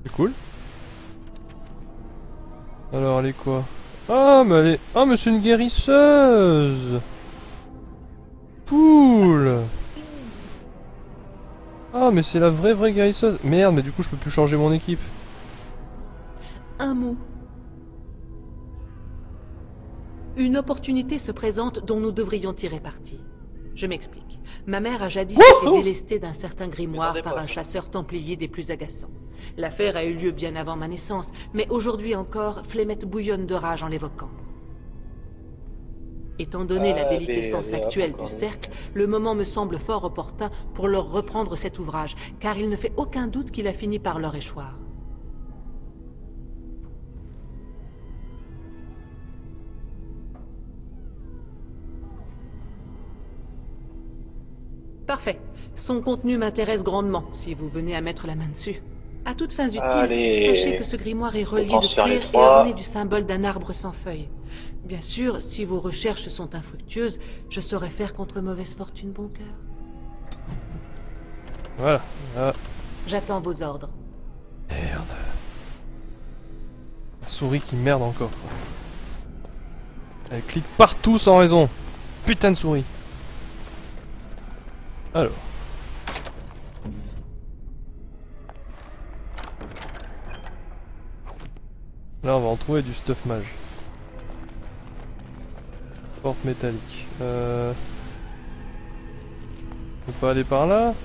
C'est cool. Alors elle est quoi? Ah mais elle est... Ah mais c'est une guérisseuse. Cool. Ah mais c'est la vraie guérisseuse. Merde mais du coup je peux plus changer mon équipe. Un mot. Une opportunité se présente dont nous devrions tirer parti. Je m'explique. Ma mère a jadis été délestée d'un certain grimoire par un chasseur templier des plus agaçants. L'affaire a eu lieu bien avant ma naissance, mais aujourd'hui encore, Flémette bouillonne de rage en l'évoquant. Étant donné la déliquescence actuelle du cercle, le moment me semble fort opportun pour leur reprendre cet ouvrage, car il ne fait aucun doute qu'il a fini par leur échoir. Parfait. Son contenu m'intéresse grandement, si vous venez à mettre la main dessus. À toutes fins utiles, sachez que ce grimoire est relié de cuir et orné du symbole d'un arbre sans feuilles. Bien sûr, si vos recherches sont infructueuses, je saurais faire contre mauvaise fortune bon cœur. Voilà. J'attends vos ordres. Merde. La souris qui merde encore. Elle clique partout sans raison. Putain de souris. Alors. Là on va en trouver du stuff mage. Porte métallique. On peut pas aller par là?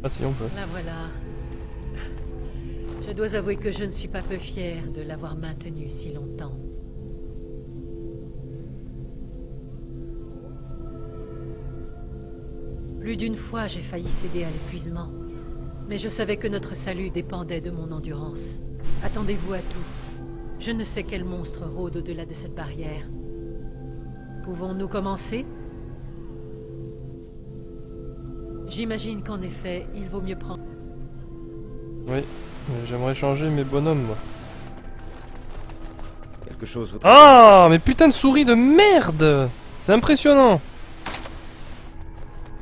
Ah si on peut. La voilà. Je dois avouer que je ne suis pas peu fière de l'avoir maintenue si longtemps. Plus d'une fois, j'ai failli céder à l'épuisement. Mais je savais que notre salut dépendait de mon endurance. Attendez-vous à tout. Je ne sais quel monstre rôde au-delà de cette barrière. Pouvons-nous commencer? J'imagine qu'en effet, il vaut mieux prendre... Oui, mais j'aimerais changer mes bonhommes, moi. Quelque chose... Ah, mais putain de souris de merde! C'est impressionnant!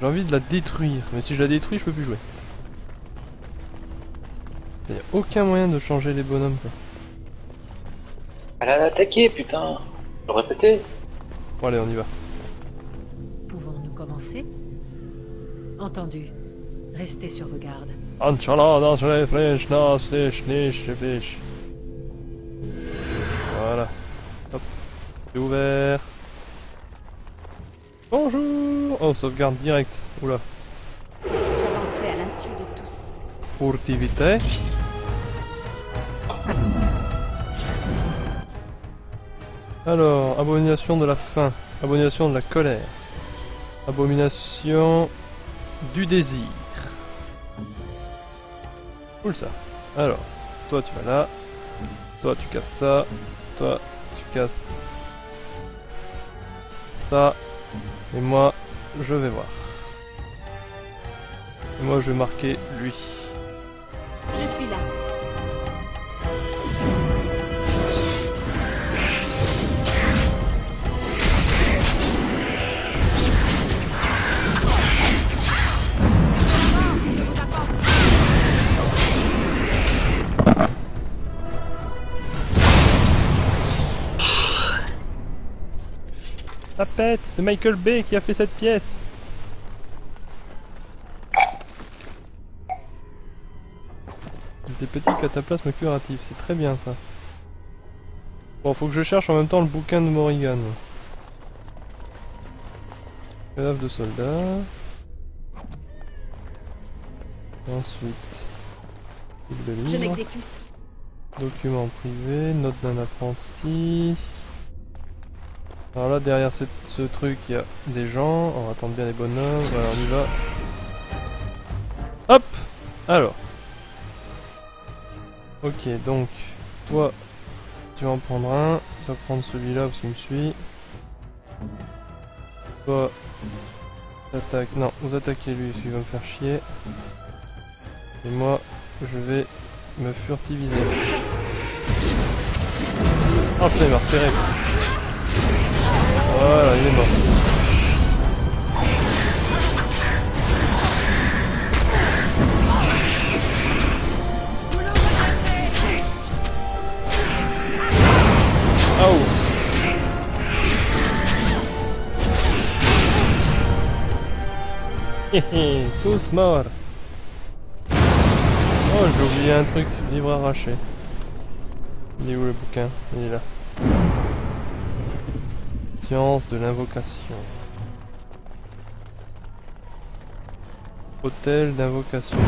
J'ai envie de la détruire, mais si je la détruis, je peux plus jouer. Il n'y a aucun moyen de changer les bonhommes, quoi. Elle a attaqué, putain! Je le répétais. Bon, allez, on y va. Pouvons-nous commencer? Entendu. Restez sur vos gardes. Voilà. Hop. C'est ouvert. Bonjour! Oh, sauvegarde direct. Oula. J'avancerai à l'insu de tous. Furtivité. Alors, abomination de la faim. Abomination de la colère. Abomination du désir. Cool ça. Alors, toi tu vas là. Toi tu casses ça. Toi tu casses ça. Et moi, je vais voir. Et moi, je vais marquer lui. Je suis là. Ça pète. C'est Michael Bay qui a fait cette pièce. Des petits cataplasmes curatifs, c'est très bien ça. Bon, faut que je cherche en même temps le bouquin de Morrigan. Cadavre de soldat. Ensuite, le livre. Je m'exécute. Document privé, note d'un apprenti. Alors là, derrière ce truc, il y a des gens. On va attendre bien les bonhommes. Voilà, on y va. Hop! Alors. Ok, donc, toi, tu vas en prendre un. Tu vas prendre celui-là parce qu'il me suit. Toi, attaque. Non, vous attaquez lui, il va me faire chier. Et moi, je vais me furtiviser. Oh putain, il m'a repéré. Voilà, il est mort. Oh. Héhé, tous morts. Oh, j'ai oublié un truc, livre arraché. Il est où le bouquin? Il est là. Science de l'invocation. Hôtel d'invocation.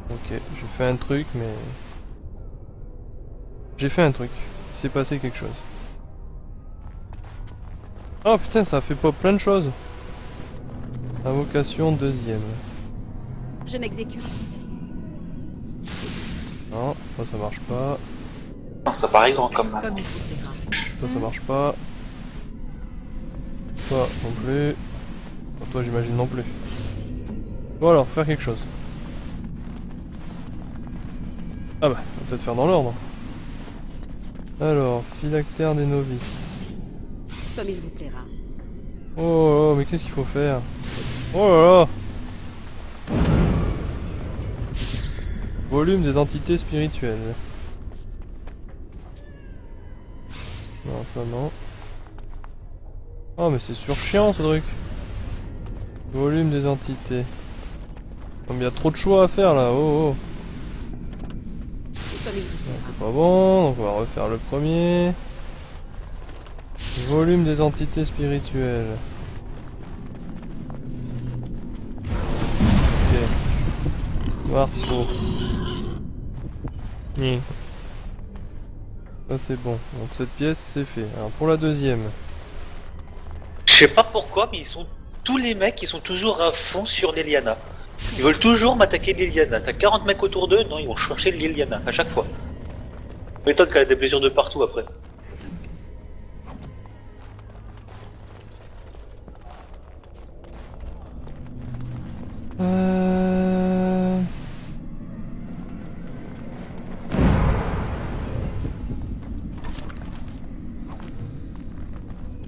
Ok, j'ai fait un truc, mais... J'ai fait un truc. Il s'est passé quelque chose. Oh putain, ça a fait pop plein de choses. Invocation deuxième. Je m'exécute. Non, ça marche pas. Non, ça paraît grand comme ça. Ça marche pas. Toi non plus. Pour toi j'imagine non plus. Bon alors, faire quelque chose. Ah bah, on va peut-être faire dans l'ordre. Alors, phylactère des novices. Comme il vous plaira. Oh, mais qu'est-ce qu'il faut faire? Oh là là! Volume des entités spirituelles. Non, ça non. Oh, mais c'est surchiant ce truc. Volume des entités. Il y a trop de choix à faire là. Oh, oh. C'est pas bon, donc on va refaire le premier. Volume des entités spirituelles. Ok. Marteau. Ça c'est bon. Donc cette pièce c'est fait. Alors pour la deuxième. Je sais pas pourquoi, mais tous les mecs ils sont toujours à fond sur l'Eliana. Ils veulent toujours m'attaquer l'Eliana. T'as 40 mecs autour d'eux, non, ils vont chercher l'Eliana à chaque fois. M'étonne qu'elle a des blessures de partout après.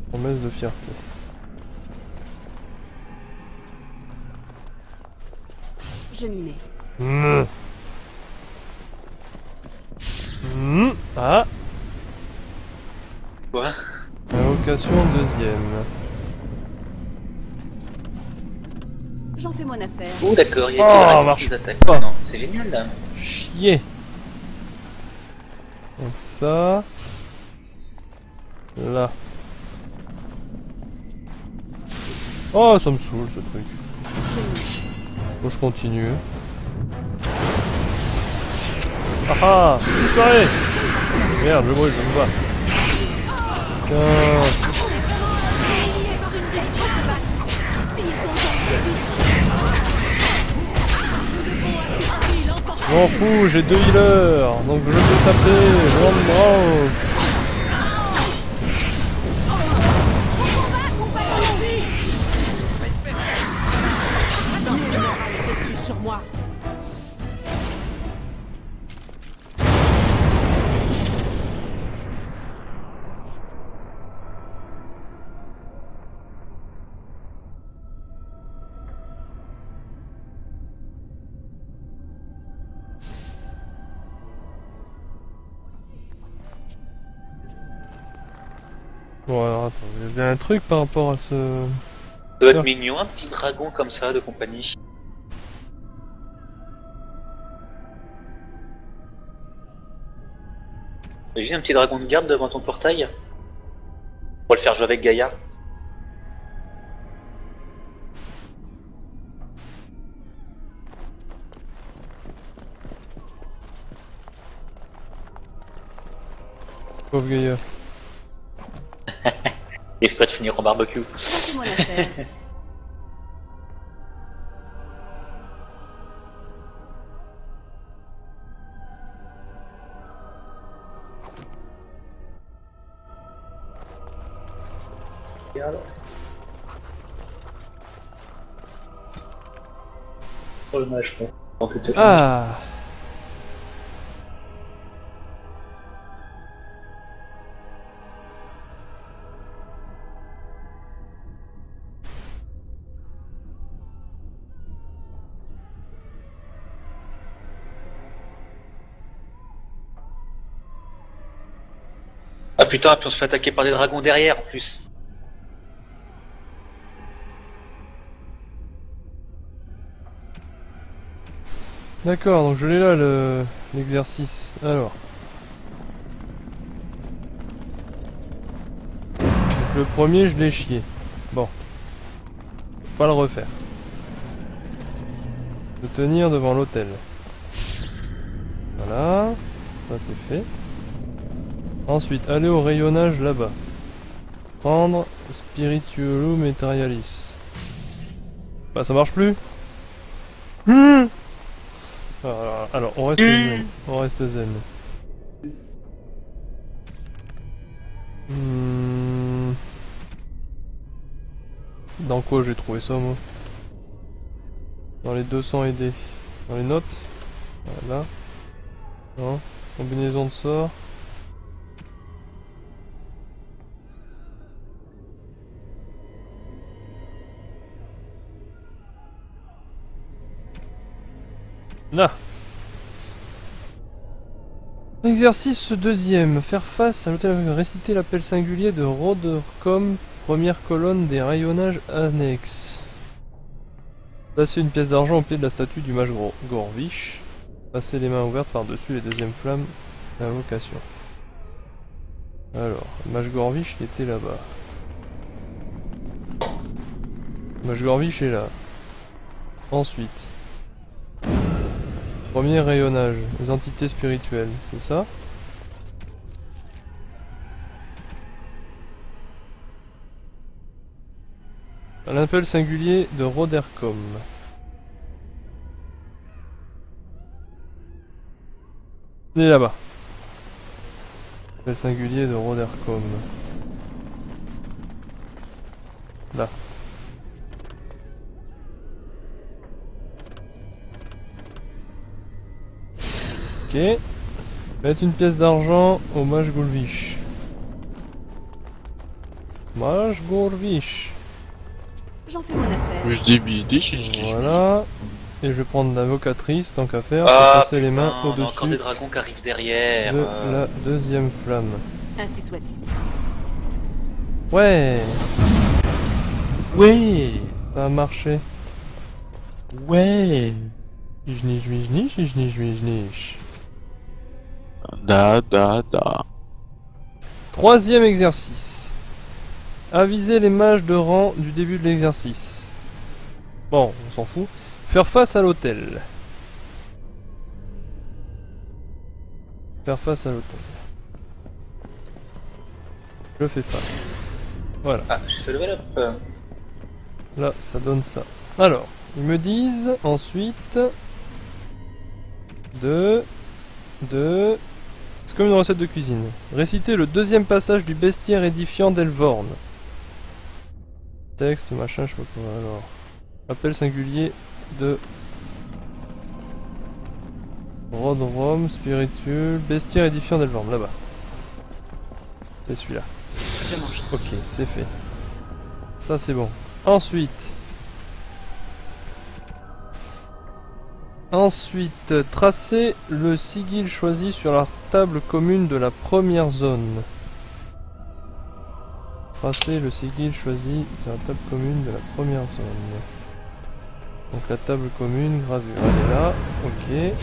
Promesse de fierté. Je m'y mets. Ah. Quoi? Invocation deuxième. J'en fais mon affaire. Oh d'accord, il y a des qui attaquent. Non, c'est génial là. Chier. Donc ça. Là. Oh, ça me saoule ce truc. Faut que je continue. Ah ah, disparaît. Merde, je brûle, je me bats. Putain. Je m'en fous, j'ai 2 healers, donc je peux taper Wondrous. Sur moi. Bon alors attends, il y a un truc par rapport à ce... Ça doit être mignon, un petit dragon comme ça de compagnie. Imagine un petit dragon de garde devant ton portail. Pour le faire jouer avec Gaïa. Pauvre Gaïa. Exprès de finir en barbecue. Faites-moi l'affaire. Oh, dommage, quoi. Ah. Ah putain, puis on se fait attaquer par des dragons derrière en plus. D'accord, donc je l'ai là l'exercice. Alors. Donc, le premier je l'ai chié. Bon. Faut pas le refaire. De tenir devant l'hôtel. Voilà. Ça c'est fait. Ensuite, aller au rayonnage là-bas. Prendre Spirituelum Materialis. Bah ça marche plus. Alors on reste zen. On reste zen. Dans quoi j'ai trouvé ça moi? Dans les 200 aidés. Dans les notes. Voilà. Non. Combinaison de sorts. Là. Exercice deuxième. Faire face à l'hôtel. Réciter l'appel singulier de Rodercom, première colonne des rayonnages annexes. Passer une pièce d'argent au pied de la statue du mage Gorvish. Passer les mains ouvertes par-dessus les deuxièmes flammes d'invocation. Alors, le mage Gorvish il était là-bas. Le mage Gorvish est là. Ensuite. Premier rayonnage, les entités spirituelles, c'est ça? L'appel singulier de Rodercom. Il est là-bas. L'appel singulier de Rodercom. Là. Ok. Mettre une pièce d'argent au mage Gorvish. Mage Gorvish. J'en fais mon affaire. Voilà. Et je vais prendre l'invocatrice tant qu'à faire. Ah, pour passer les mains on a encore au-dessus des dragons qui arrivent derrière. de la deuxième flamme. Ainsi soit-il. Ouais. Ouais. Ça a marché. Ouais. Jniche. Da. Troisième exercice. Aviser les mages de rang du début de l'exercice. Bon, on s'en fout. Faire face à l'hôtel. Faire face à l'hôtel. Je fais face. Voilà. Ah, je fais level up. Là, ça donne ça. Alors, ils me disent ensuite c'est comme une recette de cuisine. Réciter le deuxième passage du bestiaire édifiant d'Elvorn. Texte, machin, je sais pas quoi. Alors, appel singulier de Rodrom, spirituel, bestiaire édifiant d'Elvorn, là-bas. C'est celui-là. Ok, c'est fait. Ça c'est bon. Ensuite, tracer le sigil choisi sur la table commune de la première zone. Tracer le sigil choisi sur la table commune de la première zone. Donc la table commune, gravure, elle est là, ok,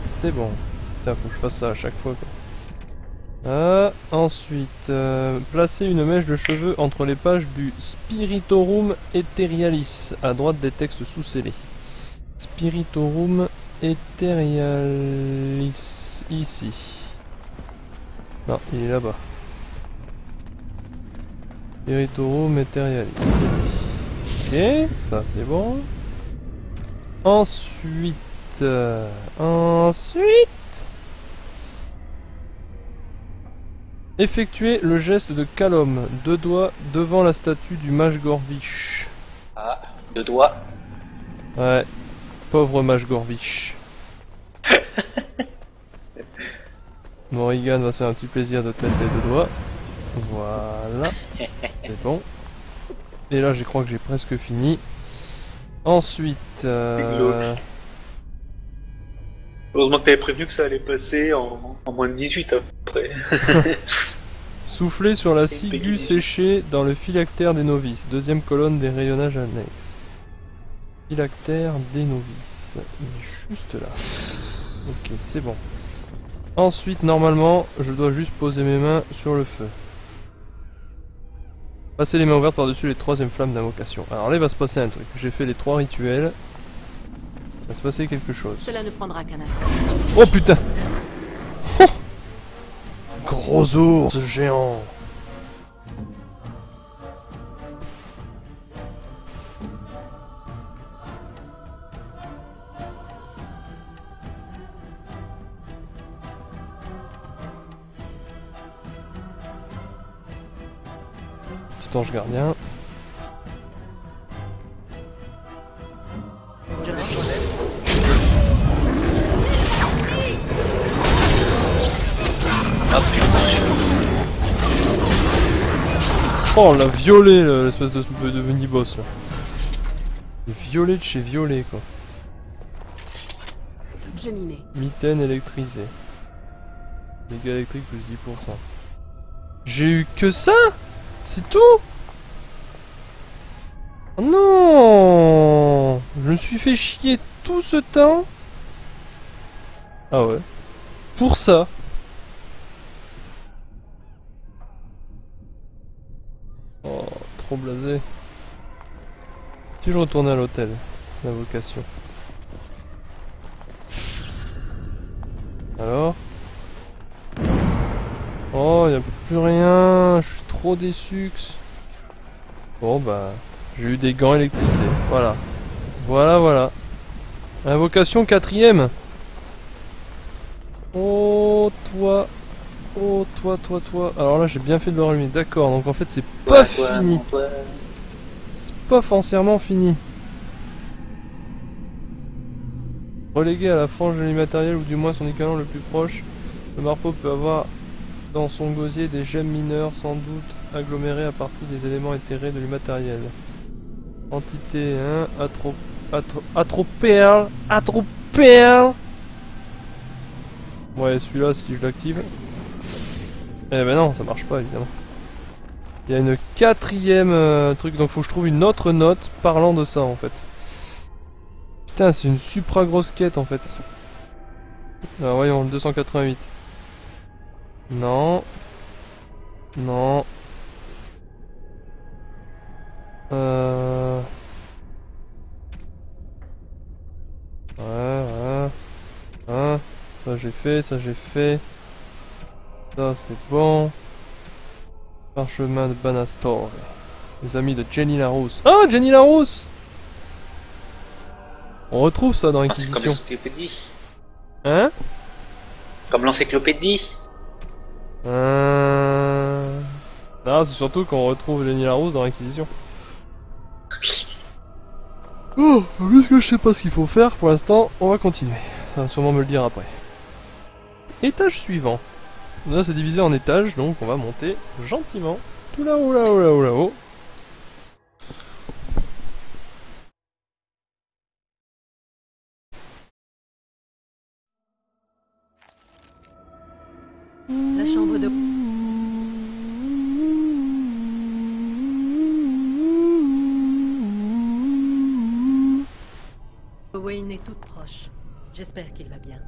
c'est bon. Putain, faut que je fasse ça à chaque fois quoi. Ensuite, placer une mèche de cheveux entre les pages du Spiritorum Etherealis, à droite des textes sous-scellés. Spiritorum Etherealis, ici. Non, il est là-bas. Spiritorum Etherealis, c'est lui. Ok, ça c'est bon. Ensuite... effectuer le geste de Calom, 2 doigts devant la statue du mage Gorvish. Ah, 2 doigts. Ouais, pauvre mage Gorvish. Morrigan va se faire un petit plaisir de tête les 2 doigts. Voilà, c'est bon. Et là, je crois que j'ai presque fini. Ensuite... Heureusement que t'avais prévenu que ça allait passer en moins de 18 après. Souffler sur la ciguë séchée dans le phylactère des novices. Deuxième colonne des rayonnages annexes. Phylactère des novices. Il est juste là. Ok, c'est bon. Ensuite, normalement, je dois juste poser mes mains sur le feu. Passer les mains ouvertes par-dessus les 3e flammes d'invocation. Alors là, il va se passer un truc. J'ai fait les 3 rituels. Il va se passer quelque chose. Cela ne prendra qu'un instant. Oh putain! Oh, gros ours géant! Petit ange gardien. Oh, on l'a violé l'espèce de mini-boss là. Violet de chez Violet quoi. Je m'y mets. Mitaine électrisée. Dégâts électriques plus 10%. J'ai eu que ça? C'est tout? Oh non! Je me suis fait chier tout ce temps? Ah ouais. Pour ça. Oh, trop blasé. Si je retournais à l'hôtel, l'invocation. Alors? Oh, y a plus rien. Je suis trop déçu. Bon bah, j'ai eu des gants électrisés. Voilà. Voilà. Invocation 4ème. Oh toi. Oh toi. Alors là j'ai bien fait de le rallumer. D'accord, donc en fait c'est pas fini. C'est pas foncièrement fini. Relégué à la fange de l'immatériel ou du moins son équivalent le plus proche, le marpeau peut avoir dans son gosier des gemmes mineures sans doute agglomérées à partir des éléments éthérés de l'immatériel. Entité, hein, Atroperle. Ouais, celui-là, si je l'active... Eh ben non, ça marche pas, évidemment. Il y a une 4ème truc, donc faut que je trouve une autre note parlant de ça, en fait. Putain, c'est une supra grosse quête, en fait. Alors, voyons, le 288. Non. Ouais. Ça j'ai fait. Ça c'est bon. Parchemin de Banastor. Les amis de Jenny Larousse. Ah, Jenny Larousse! On retrouve ça dans l'Inquisition. C'est comme l'encyclopédie. Hein? Comme l'encyclopédie. Non, c'est surtout qu'on retrouve Jenny Larousse dans l'Inquisition. Oh, puisque je sais pas ce qu'il faut faire pour l'instant, on va continuer. Ça va sûrement me le dire après. Étage suivant. Là c'est divisé en étages, donc on va monter gentiment. Tout là-haut. La chambre de... est toute proche. J'espère qu'il va bien.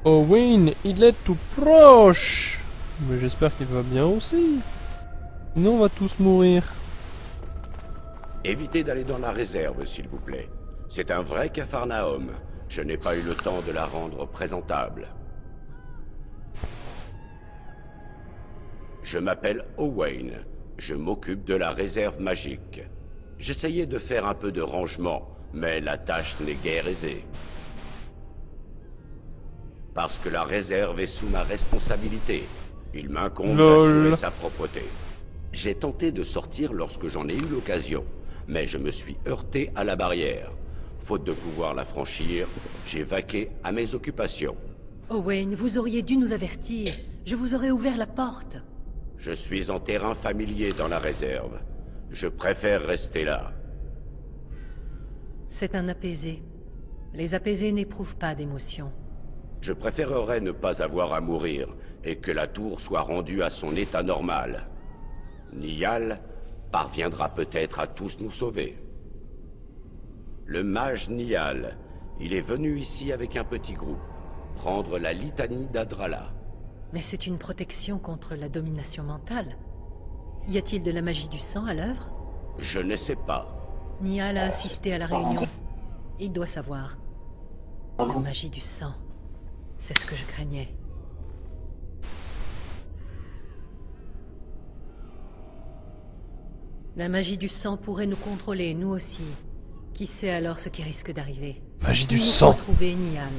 Owain, il est tout proche. Mais j'espère qu'il va bien aussi. Sinon on va tous mourir. Évitez d'aller dans la réserve, s'il vous plaît. C'est un vrai Capharnaüm. Je n'ai pas eu le temps de la rendre présentable. Je m'appelle Owain. Je m'occupe de la réserve magique. J'essayais de faire un peu de rangement, mais la tâche n'est guère aisée. Parce que la réserve est sous ma responsabilité. Il m'incombe d'assurer sa propreté. J'ai tenté de sortir lorsque j'en ai eu l'occasion, mais je me suis heurté à la barrière. Faute de pouvoir la franchir, j'ai vaqué à mes occupations. Owain, vous auriez dû nous avertir. Je vous aurais ouvert la porte. Je suis en terrain familier dans la réserve. Je préfère rester là. C'est un apaisé. Les apaisés n'éprouvent pas d'émotion. Je préférerais ne pas avoir à mourir et que la tour soit rendue à son état normal. Niall parviendra peut-être à tous nous sauver. Le mage Niall, il est venu ici avec un petit groupe, prendre la litanie d'Adrala. Mais c'est une protection contre la domination mentale. Y a-t-il de la magie du sang à l'œuvre? Je ne sais pas. Niall a assisté à la réunion. Il doit savoir. La magie du sang. C'est ce que je craignais. La magie du sang pourrait nous contrôler, nous aussi. Qui sait alors ce qui risque d'arriver? Magie du sang. Retrouver Niall.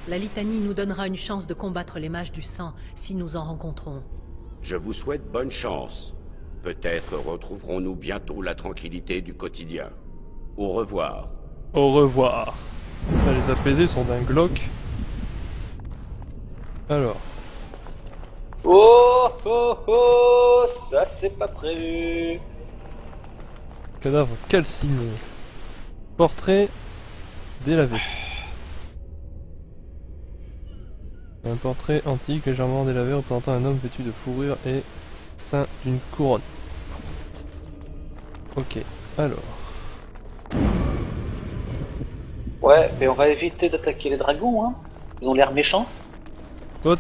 La litanie nous donnera une chance de combattre les mages du sang si nous en rencontrons. Je vous souhaite bonne chance. Peut-être retrouverons-nous bientôt la tranquillité du quotidien. Au revoir. Au revoir. Ah, les apaisés sont d'un glauque. Alors. Oh oh oh, ça c'est pas prévu. Cadavre calciné. Portrait délavé. Un portrait antique légèrement délavé représentant un homme vêtu de fourrure et ceint d'une couronne. Ok, alors. Ouais, mais on va éviter d'attaquer les dragons, hein. Ils ont l'air méchants. Toi,